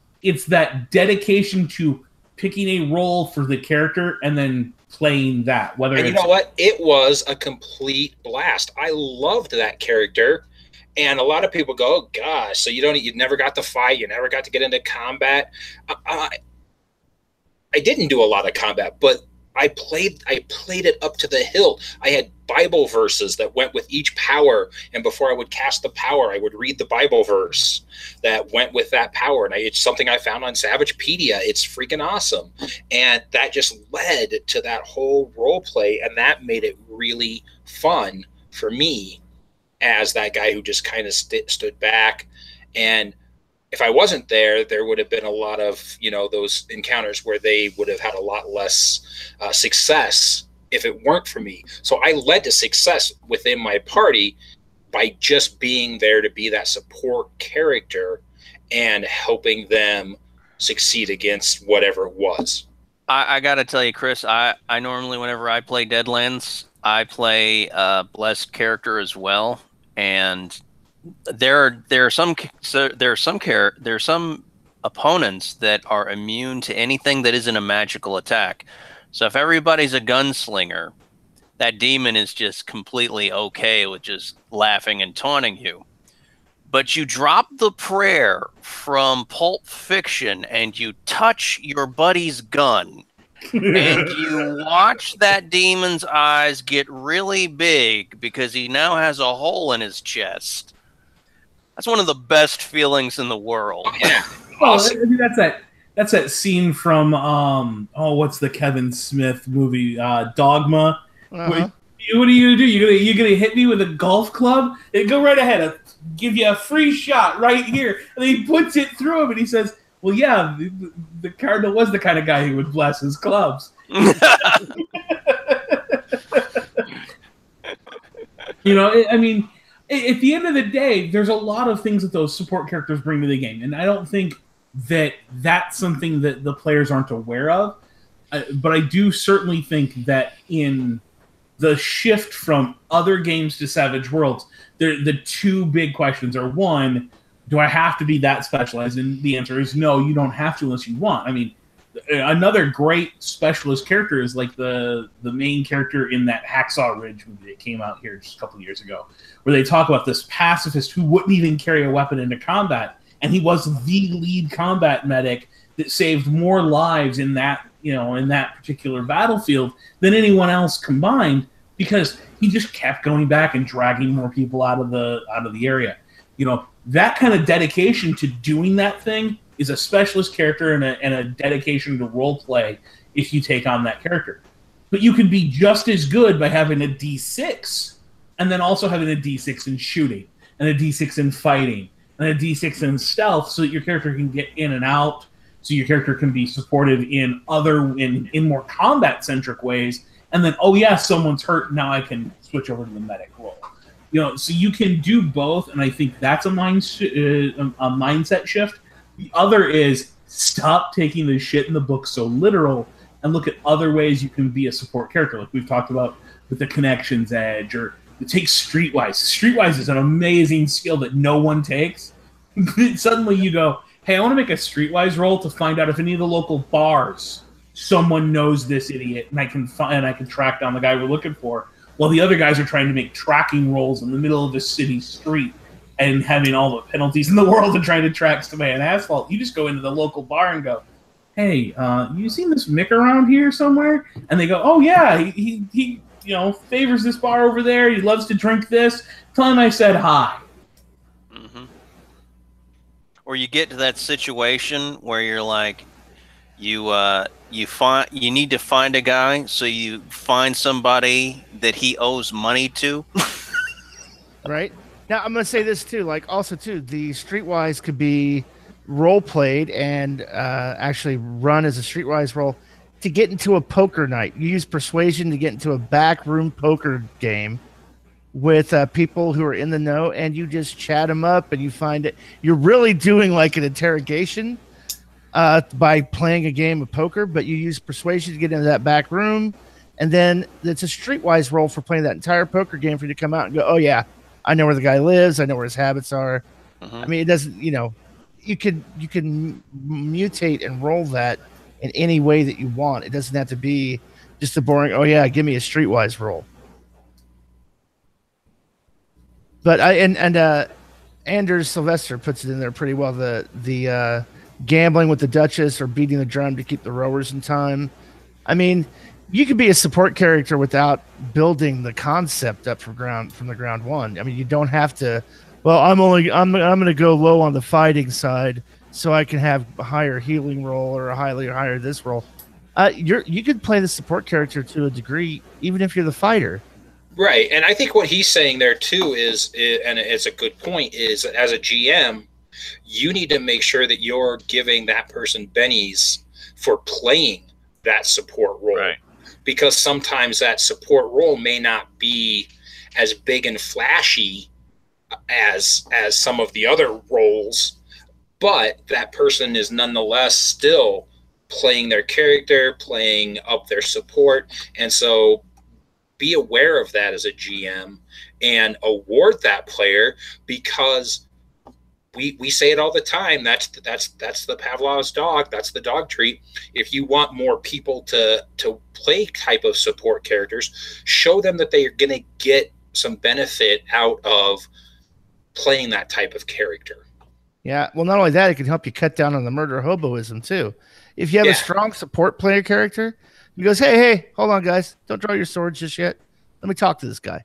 that dedication to picking a role for the character and then playing that. And you know what? It was a complete blast. I loved that character. And a lot of people go, oh gosh, so you never got to fight, you never got to get into combat. I didn't do a lot of combat, but I played it up to the hilt. I had Bible verses that went with each power, and before I would cast the power, I would read the Bible verse that went with that power. And it's something I found on Savagepedia. It's freaking awesome, and that just led to that whole role play, and that made it really fun for me as that guy who just kind of stood back. And if I wasn't there, there would have been a lot of, those encounters where they would have had a lot less success if it weren't for me. So I led to success within my party by just being there to be that support character and helping them succeed against whatever it was. I got to tell you, Chris, I normally, whenever I play Deadlands, I play a Blessed character as well. And there are some opponents that are immune to anything that isn't a magical attack. So if everybody's a gunslinger, that demon is just completely okay with just laughing and taunting you. But you drop the prayer from Pulp Fiction and you touch your buddy's gun and you watch that demon's eyes get really big because he now has a hole in his chest. That's one of the best feelings in the world. Oh, yeah. Awesome. I mean, that's that scene from what's the Kevin Smith movie, Dogma. Uh-huh. What are you gonna do? You're gonna hit me with a golf club? Go right ahead. I'll give you a free shot right here. And he puts it through him, and he says, "Well, yeah, the Cardinal was the kind of guy who would bless his clubs." I mean, at the end of the day, there's a lot of things that those support characters bring to the game, and I don't think that that's something that the players aren't aware of. But I do certainly think that in the shift from other games to Savage Worlds, the two big questions are, one, Do I have to be that specialized? And the answer is no, you don't have to unless you want. I mean, another great specialist character is like the main character in that Hacksaw Ridge movie that came out here just a couple of years ago, where they talk about this pacifist who wouldn't even carry a weapon into combat, and he was the lead combat medic that saved more lives in that, in that particular battlefield than anyone else combined, because he just kept going back and dragging more people out of the area. That kind of dedication to doing that thing is a specialist character and a dedication to role play if you take on that character. But you can be just as good by having a D6 and then also having a D6 in shooting and a D6 in fighting and a D6 in stealth, so that your character can get in and out, so your character can be supported in more combat-centric ways. And then, oh yeah, someone's hurt, now I can switch over to the medic role. So you can do both, and I think that's a mindset shift. The other is stop taking the shit in the book so literal and look at other ways you can be a support character, like we've talked about with the Connections Edge, or take Streetwise. Streetwise is an amazing skill that no one takes. Suddenly you go, hey, I want to make a Streetwise roll to find out if any of the local bars someone knows this idiot, and I can track down the guy we're looking for, while the other guys are trying to make tracking rolls in the middle of the city street and having all the penalties in the world and trying to track somebody on asphalt. You just go into the local bar and go, hey, you seen this Mick around here somewhere? And they go, oh yeah, he favors this bar over there. He loves to drink this. Tell him I said hi. Mm-hmm. Or you get to that situation where you're like, you need to find a guy, so you find somebody that he owes money to. Right. Now I'm going to say this too, like also too, the Streetwise could be role played and actually run as a Streetwise role to get into a poker night. You use persuasion to get into a backroom poker game with people who are in the know, and you just chat them up, and you find it. You're really doing like an interrogation by playing a game of poker, but you use persuasion to get into that back room, and then it's a Streetwise role for playing that entire poker game for you to come out and go, oh yeah, I know where the guy lives, I know where his habits are. I mean, it doesn't, you can mutate and roll that in any way that you want. It doesn't have to be just a boring, oh yeah, give me a Streetwise roll. But Anders Sylvester puts it in there pretty well. The gambling with the Duchess or beating the drum to keep the rowers in time. I mean, you could be a support character without building the concept up from the ground one. I mean, you don't have to. Well, I'm going to go low on the fighting side so I can have a higher healing roll or a higher this roll. You could play the support character to a degree, even if you're the fighter. Right, and I think what he's saying there too is, and it's a good point, is as a GM, you need to make sure that you're giving that person bennies for playing that support role. Right. Because sometimes that support role may not be as big and flashy as some of the other roles, but that person is nonetheless still playing their character, playing up their support, and so be aware of that as a GM and award that player, because we say it all the time. That's the Pavlov's dog. That's the dog treat. If you want more people to play type of support characters, show them that they are going to get some benefit out of playing that type of character. Yeah. Well, not only that, it can help you cut down on the murder hoboism too. If you have a strong support player character, he goes, hey, hold on, guys. Don't draw your swords just yet. Let me talk to this guy.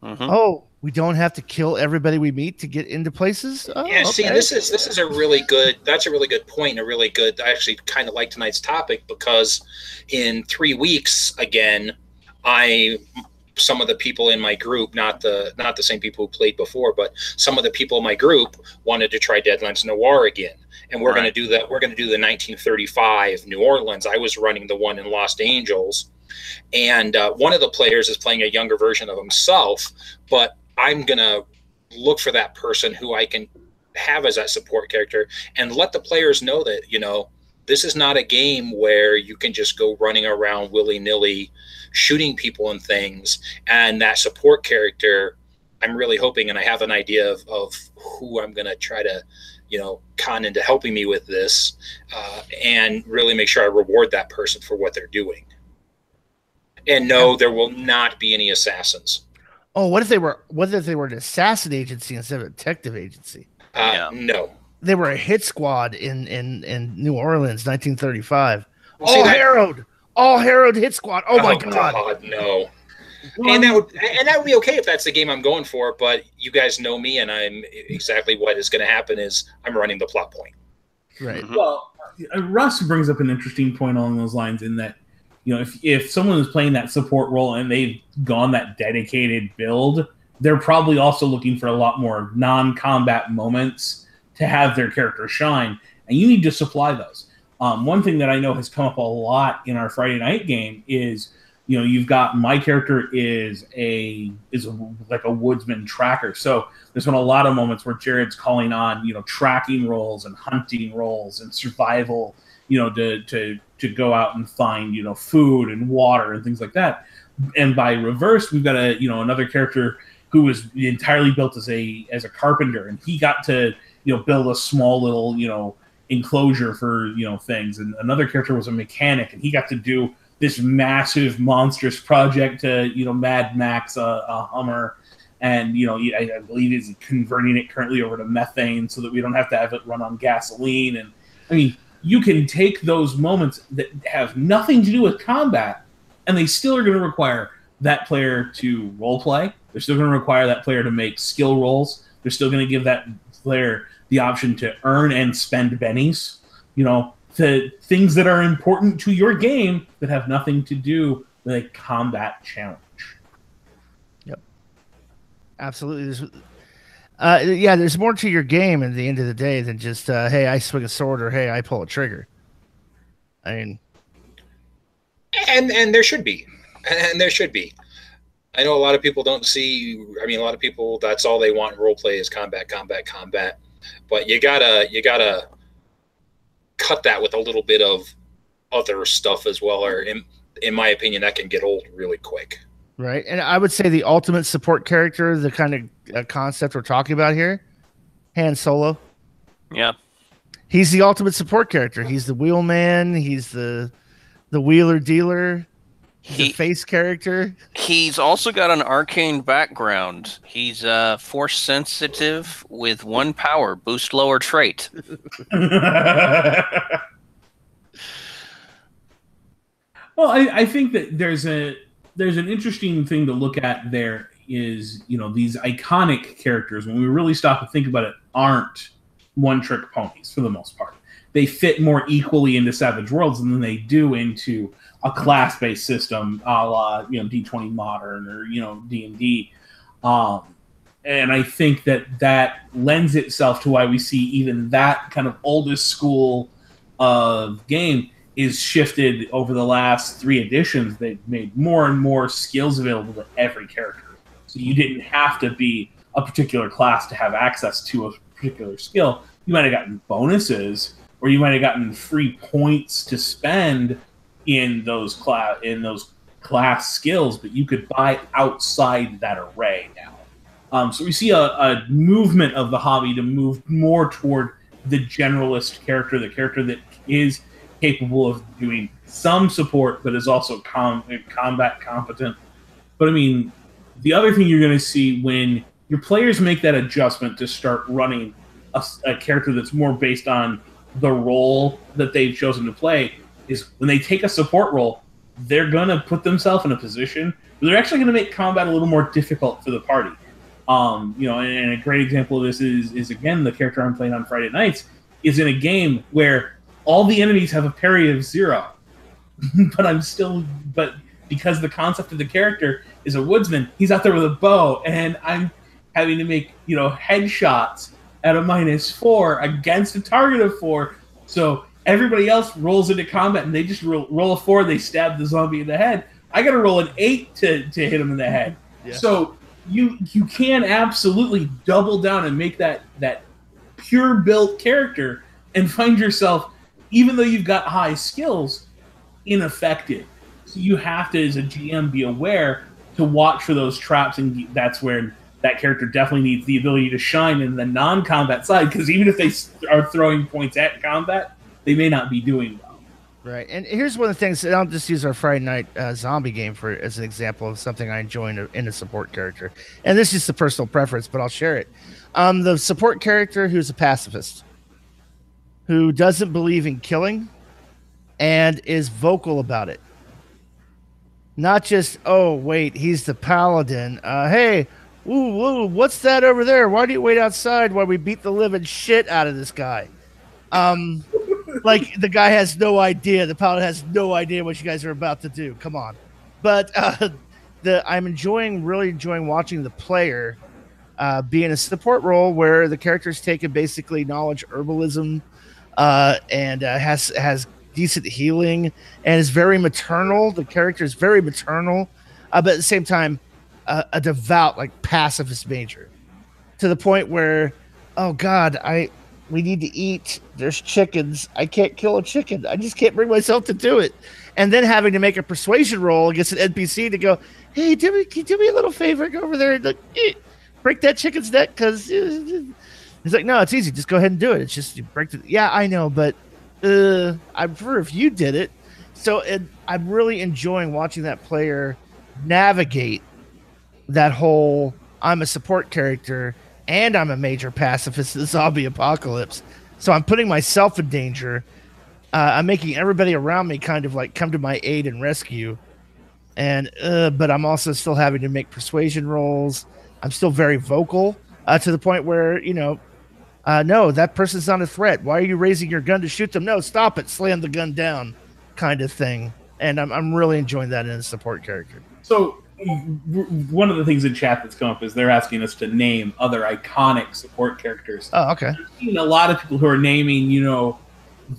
Oh, we don't have to kill everybody we meet to get into places? Oh, yeah, okay. See, this is a really good point, and a really good, I actually kind of like tonight's topic, because in 3 weeks, again, some of the people in my group, not the same people who played before, but some of the people in my group wanted to try Deadlands Noir again. And we're going to do that. We're going to do the 1935 New Orleans. I was running the one in Los Angeles, and one of the players is playing a younger version of himself. But I'm going to look for that person who I can have as that support character, and let the players know that, this is not a game where you can just go running around willy-nilly shooting people and things, and that support character I'm really hoping, and I have an idea of who I'm going to try to, con into helping me with this, and really make sure I reward that person for what they're doing. And no, there will not be any assassins. Oh, what if they were an assassin agency instead of a detective agency? No. They were a hit squad in New Orleans, 1935. Well, All Herod hit squad. Oh my God, no. And that would be okay if that's the game I'm going for. But you guys know me, and I'm exactly what is going to happen is I'm running the plot point. Right. Mm-hmm. Well, Russ brings up an interesting point along those lines in that, if someone is playing that support role and they've gone that dedicated build, they're probably also looking for a lot more non-combat moments to have their character shine, and you need to supply those. One thing that I know has come up a lot in our Friday night game is, you've got my character is like a woodsman tracker. So there's been a lot of moments where Jared's calling on, tracking roles and hunting roles and survival, to go out and find, food and water and things like that. And by reverse, we've got another character who was entirely built as a carpenter, and he got to, build a small little, enclosure for, things. And another character was a mechanic, and he got to do this massive, monstrous project to, Mad Max a Hummer. And, I believe he's converting it currently over to methane so that we don't have to have it run on gasoline. And, I mean, you can take those moments that have nothing to do with combat, and they still are going to require that player to role play. They're still going to require that player to make skill rolls. They're still going to give that player the option to earn and spend bennies, to things that are important to your game that have nothing to do with a combat challenge. Yep. Absolutely. There's more to your game at the end of the day than just, hey, I swing a sword, or hey, I pull a trigger. I mean, and there should be, and there should be. I know a lot of people don't see. I mean, a lot of people, that's all they want in role play is combat. But you gotta cut that with a little bit of other stuff as well, or in my opinion, that can get old really quick. Right. And I would say the ultimate support character, the kind of concept we're talking about here, Han Solo. Yeah. He's the ultimate support character. He's the wheelman. He's the wheeler dealer. He's a face character. He's also got an arcane background. He's force sensitive with 1 power, boost lower trait. Well, I think that there's an interesting thing to look at there is, these iconic characters, when we really stop and think about it, aren't one-trick ponies for the most part. They fit more equally into Savage Worlds than they do into a class-based system, a la, D20 Modern or, D&D. And I think that lends itself to why we see even that kind of oldest school of game is shifted over the last 3 editions. They've made more and more skills available to every character. So you didn't have to be a particular class to have access to a particular skill. You might have gotten bonuses, or you might have gotten free points to spend in those class skills, but you could buy outside that array now. So we see a movement of the hobby to move more toward the generalist character, the character that is capable of doing some support, but is also combat competent. But I mean, the other thing you're going to see when your players make that adjustment to start running a character that's more based on the role that they've chosen to play is when they take a support role, they're going to put themselves in a position where they're actually going to make combat a little more difficult for the party. And a great example of this is again, the character I'm playing on Friday nights is in a game where all the enemies have a parry of 0, but because the concept of the character is a woodsman, he's out there with a bow, and I'm having to make, headshots at a -4 against a target of 4. So everybody else rolls into combat and they just roll a 4, they stab the zombie in the head. I got to roll an 8 to hit him in the head. Yeah. So you can absolutely double down and make that pure built character and find yourself, even though you've got high skills, ineffective. So you have to, as a GM, be aware to watch for those traps, and that's where that character definitely needs the ability to shine in the non-combat side, because even if they are throwing points at combat, they may not be doing well. Right, and here's one of the things, and I'll just use our Friday Night Zombie game for as an example of something I enjoy in a support character. And this is just a personal preference, but I'll share it. The support character who's a pacifist, who doesn't believe in killing, and is vocal about it. Not just, oh, wait, he's the paladin. Hey, ooh, what's that over there? Why do you wait outside while we beat the living shit out of this guy? Like, the guy has no idea. The paladin has no idea what you guys are about to do. Come on. But I'm really enjoying watching the player be in a support role where the character's taken basically knowledge herbalism and has decent healing and is very maternal. The character is very maternal, but at the same time, a devout, like, pacifist major, to the point where, oh God, we need to eat. There's chickens. I can't kill a chicken. I just can't bring myself to do it. And then having to make a persuasion roll against an NPC to go, hey, can you do me a little favor? Go over there and break that chicken's neck, because it's like, no, it's easy. Just go ahead and do it. It's just you break it. Yeah, I know, but I prefer if you did it. So I'm really enjoying watching that player navigate that whole, I'm a support character and I'm a major pacifist in the zombie apocalypse. So I'm putting myself in danger. I'm making everybody around me kind of like come to my aid and rescue. And but I'm also still having to make persuasion rolls. I'm still very vocal to the point where, no, that person's not a threat. Why are you raising your gun to shoot them? No, stop it. Slam the gun down, kind of thing. And I'm really enjoying that in a support character. So one of the things in chat that's come up is they're asking us to name other iconic support characters. Oh, okay. I've seen a lot of people who are naming,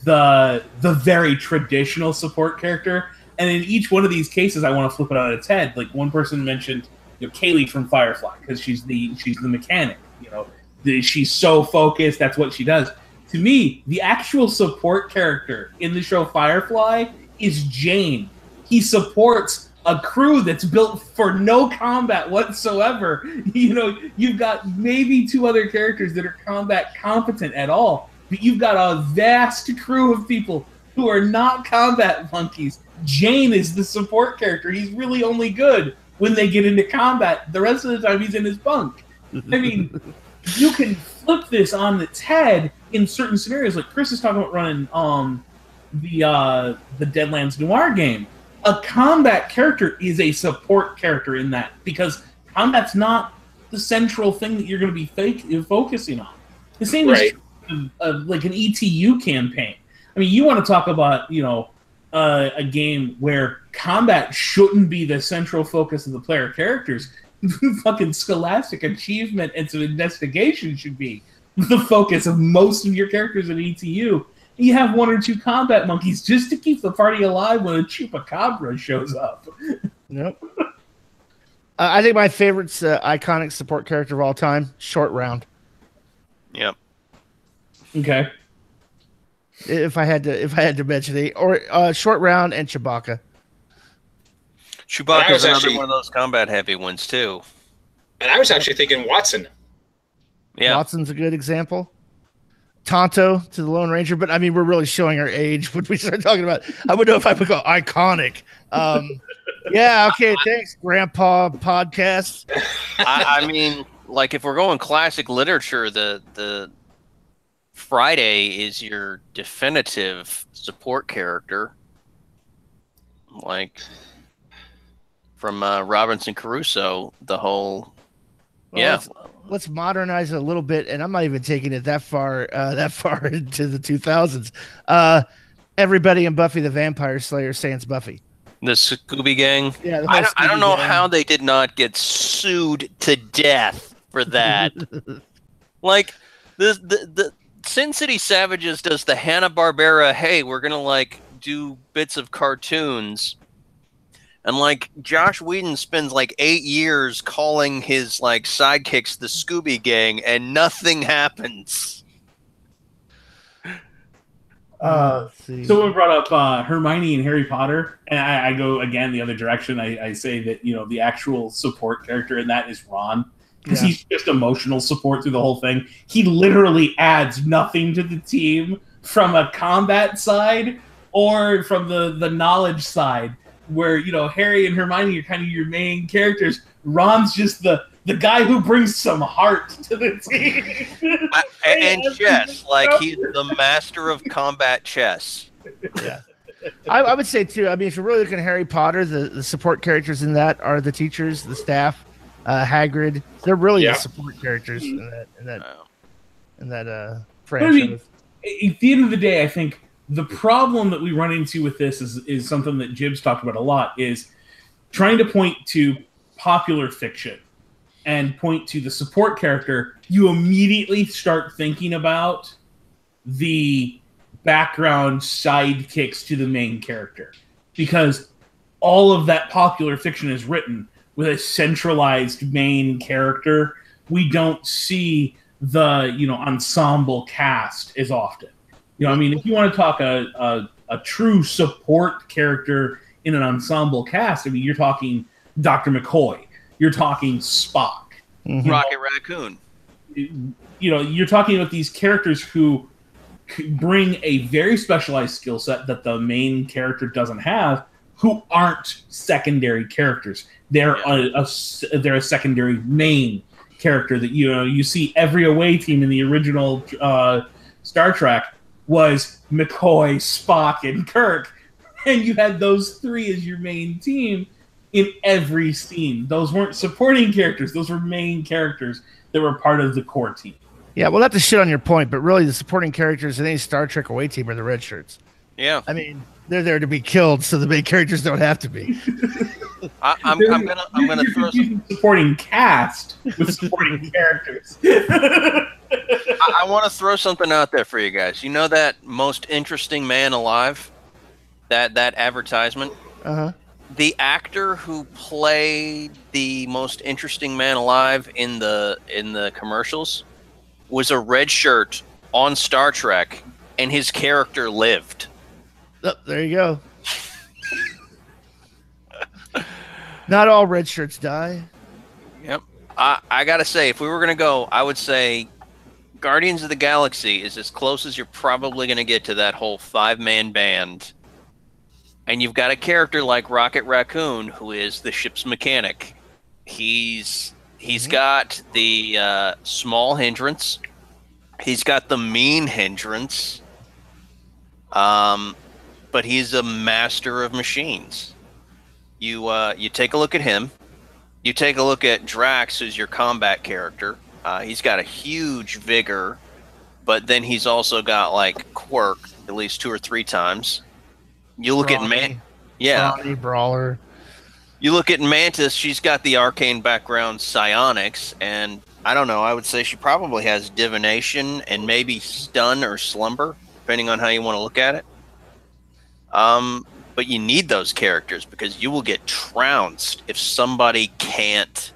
the very traditional support character. And in each one of these cases, I want to flip it on its head. Like, one person mentioned, Kaylee from Firefly, because she's the mechanic. She's so focused. That's what she does. To me, the actual support character in the show Firefly is Jane. He supports a crew that's built for no combat whatsoever. You've got maybe two other characters that are combat competent at all, but you've got a vast crew of people who are not combat monkeys. Jane is the support character. He's really only good when they get into combat. The rest of the time, he's in his bunk. I mean, you can flip this on its head in certain scenarios. Like Chris is talking about running the Deadlands Noir game. A combat character is a support character in that, because combat's not the central thing that you're going to be focusing on. The same is like an ETU campaign. I mean, you want to talk about, a game where combat shouldn't be the central focus of the player characters. Fucking scholastic achievement and some investigation should be the focus of most of your characters in ETU. You have one or two combat monkeys just to keep the party alive when a chupacabra shows up. Nope. I think my favorite iconic support character of all time, Short Round. Yep. Okay. If I had to mention it, or Short Round and Chewbacca. Chewbacca's another one of those combat heavy ones too. And I was actually thinking Watson. Yeah, Watson's a good example. Tonto to the Lone Ranger, but I mean, we're really showing our age when we start talking about. I would know if I would go iconic. Yeah, okay, thanks, Grandpa Podcast. I mean, like, if we're going classic literature, the Friday is your definitive support character, like from Robinson Crusoe. The whole, Let's modernize it a little bit, and I'm not even taking it that far into the 2000s. Everybody in Buffy the Vampire Slayer sans Buffy. The Scooby Gang. Yeah, I don't know how they did not get sued to death for that. Like the Sin City Savages does the Hanna-Barbera. Hey, we're gonna do bits of cartoons. And Josh Whedon spends 8 years calling his sidekicks the Scooby Gang, and nothing happens. Someone brought up Hermione and Harry Potter, and I go again the other direction. I say that the actual support character in that is Ron. because he's just emotional support through the whole thing. He literally adds nothing to the team from a combat side or from the knowledge side, where, you know, Harry and Hermione are kind of your main characters. Ron's just the guy who brings some heart to the team. And chess, like he's the master of combat chess. Yeah. I would say too. I mean, if you're really looking at Harry Potter, the support characters in that are the teachers, the staff, Hagrid. They're really the support characters in that franchise. I mean, at the end of the day, I think the problem that we run into with this is something that Jib's talked about a lot, is trying to point to popular fiction and point to the support character. You immediately start thinking about the background sidekicks to the main character, because all of that popular fiction is written with a centralized main character. We don't see the, you know, ensemble cast as often. You know, I mean, if you want to talk a true support character in an ensemble cast, I mean, you're talking Dr. McCoy, you're talking Spock, Rocket Raccoon. You know, you're talking about these characters who bring a very specialized skill set that the main character doesn't have, who aren't secondary characters. They're a secondary main character that, you know, you see every away team in the original Star Trek was McCoy, Spock, and Kirk, and you had those three as your main team in every scene. Those weren't supporting characters; those were main characters that were part of the core team. Yeah, well, not to shit on your point, but really the supporting characters in any Star Trek away team are the red shirts. Yeah. I mean, they're there to be killed, so the main characters don't have to be. I'm gonna throw some supporting cast with supporting characters. I want to throw something out there for you guys. You know that Most Interesting Man Alive? That advertisement? Uh-huh. The actor who played the Most Interesting Man Alive in the commercials was a red shirt on Star Trek, and his character lived. Oh, there you go. Not all red shirts die. Yep. I gotta say, if we were gonna go, I would say Guardians of the Galaxy is as close as you're probably gonna get to that whole 5-man band. And you've got a character like Rocket Raccoon, who is the ship's mechanic. He's got the small hindrance. He's got the mean hindrance. But he's a master of machines. You take a look at him. You take a look at Drax, who's your combat character. He's got a huge vigor, but then he's also got like quirk at least 2 or 3 times. You look at Brawler. You look at Mantis, she's got the arcane background psionics, and I don't know, I would say she probably has divination and maybe stun or slumber, depending on how you want to look at it. But you need those characters because you will get trounced if somebody can't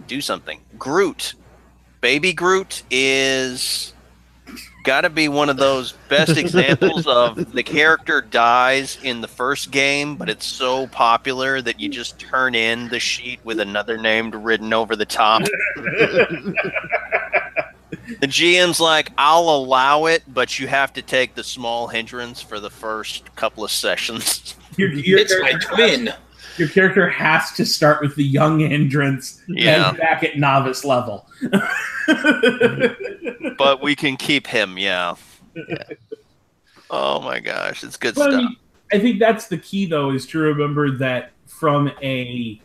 do something. Groot. Baby Groot is got to be one of those best examples of the character dies in the first game, but it's so popular that you just turn in the sheet with another name written over the top. The GM's like, I'll allow it, but you have to take the small hindrance for the first couple of sessions. It's my twin. Your character has to start with the young hindrance and back at novice level. But we can keep him, yeah. Oh my gosh, it's good stuff. I think that's the key, though, is to remember that from a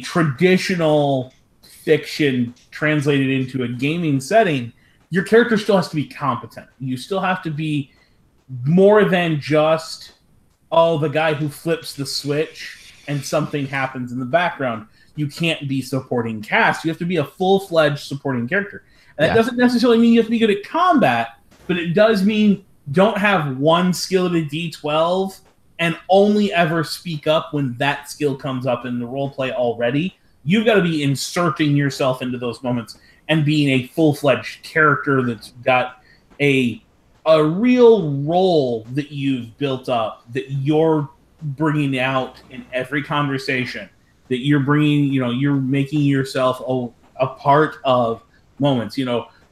traditional fiction translated into a gaming setting, your character still has to be competent. You still have to be more than just, the guy who flips the switch and something happens in the background. You can't be supporting cast. You have to be a full-fledged supporting character. And that doesn't necessarily mean you have to be good at combat, but it does mean don't have one skill at a D12 and only ever speak up when that skill comes up in the roleplay already. You've got to be inserting yourself into those moments and being a full-fledged character that's got a real role that you've built up, that you're bringing out in every conversation. that you're bringing, you're making yourself a part of moments.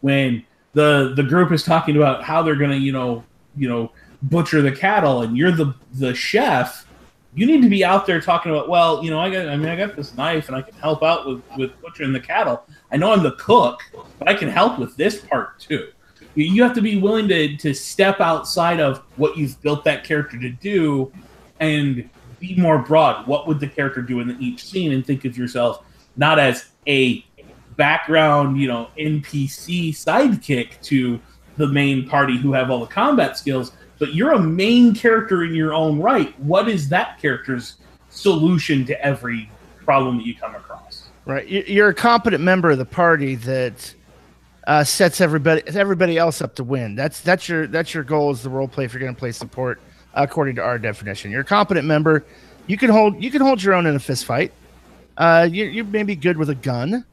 When the group is talking about how they're going to, butcher the cattle, and you're the chef, you need to be out there talking about, well, I got this knife and I can help out with butchering the cattle. I know I'm the cook, but I can help with this part too. You have to be willing to step outside of what you've built that character to do and be more broad. What would the character do in each scene? And think of yourself not as a background, NPC sidekick to the main party who have all the combat skills, but you're a main character in your own right. What is that character's solution to every problem that you come across? Right. You're a competent member of the party that sets everybody else up to win. That's your goal as the role play if you're going to play support, according to our definition. You're a competent member. You can hold your own in a fist fight. You're maybe good with a gun,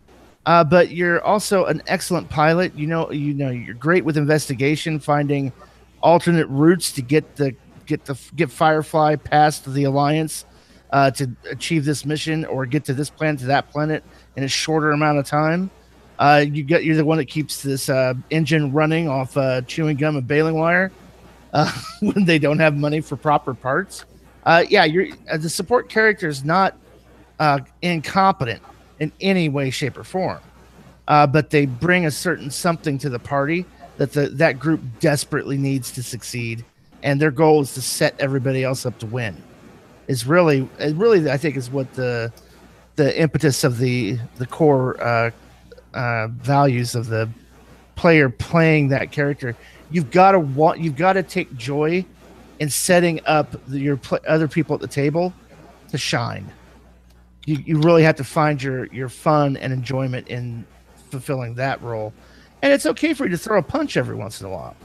but you're also an excellent pilot. You're great with investigation, finding alternate routes to get Firefly past the Alliance to achieve this mission or get to this planet to that planet in a shorter amount of time. You're the one that keeps this engine running off chewing gum and baling wire when they don't have money for proper parts. You're the support character is not incompetent in any way, shape, or form, but they bring a certain something to the party that group desperately needs to succeed, and their goal is to set everybody else up to win. Is really I think is what the impetus of the core values of the player playing that character. You've got to take joy in setting up your other people at the table to shine. You really have to find your fun and enjoyment in fulfilling that role. And it's okay for you to throw a punch every once in a while.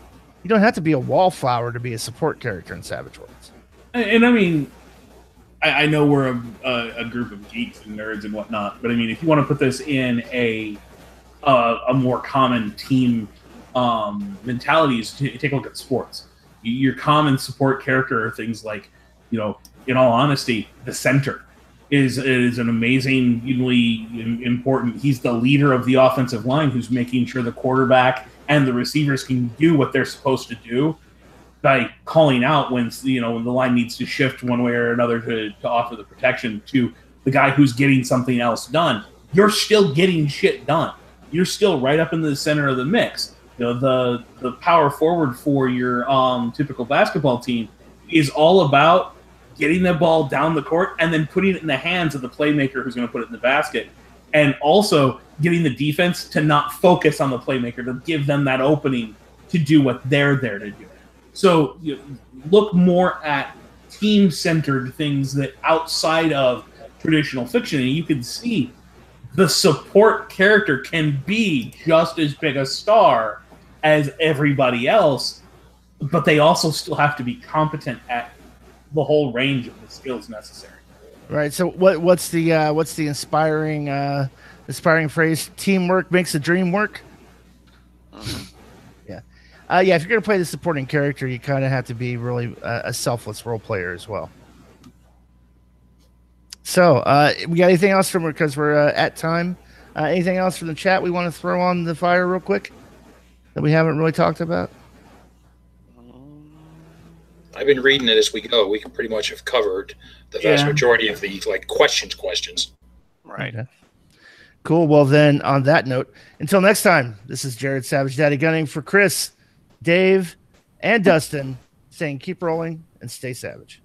You don't have to be a wallflower to be a support character in Savage Worlds. And I mean, I know we're a group of geeks and nerds and whatnot, but I mean, if you want to put this in a more common team mentalities, take a look at sports. Your common support character are things like, in all honesty, the center is an amazingly important. He's the leader of the offensive line who's making sure the quarterback and the receivers can do what they're supposed to do by calling out when the line needs to shift one way or another to offer the protection to the guy who's getting something else done. You're still getting shit done. You're still right up in the center of the mix. The power forward for your typical basketball team is all about getting the ball down the court and then putting it in the hands of the playmaker who's going to put it in the basket, and also getting the defense to not focus on the playmaker, to give them that opening to do what they're there to do. So look more at team-centered things that outside of traditional fiction, and you can see the support character can be just as big a star as everybody else, but they also still have to be competent at the whole range of the skills necessary. Right. So what's the inspiring phrase? Teamwork makes the dream work. Yeah. If you're gonna play the supporting character, you kind of have to be really a selfless role player as well. So we got anything else because we're at time? Anything else from the chat we want to throw on the fire real quick that we haven't really talked about? I've been reading it as we go. We can pretty much have covered the vast majority of the questions. Right. Okay. Cool. Well, then, on that note, until next time, this is Jared Savage Daddy gunning for Chris, Dave, and Dustin, saying keep rolling and stay savage.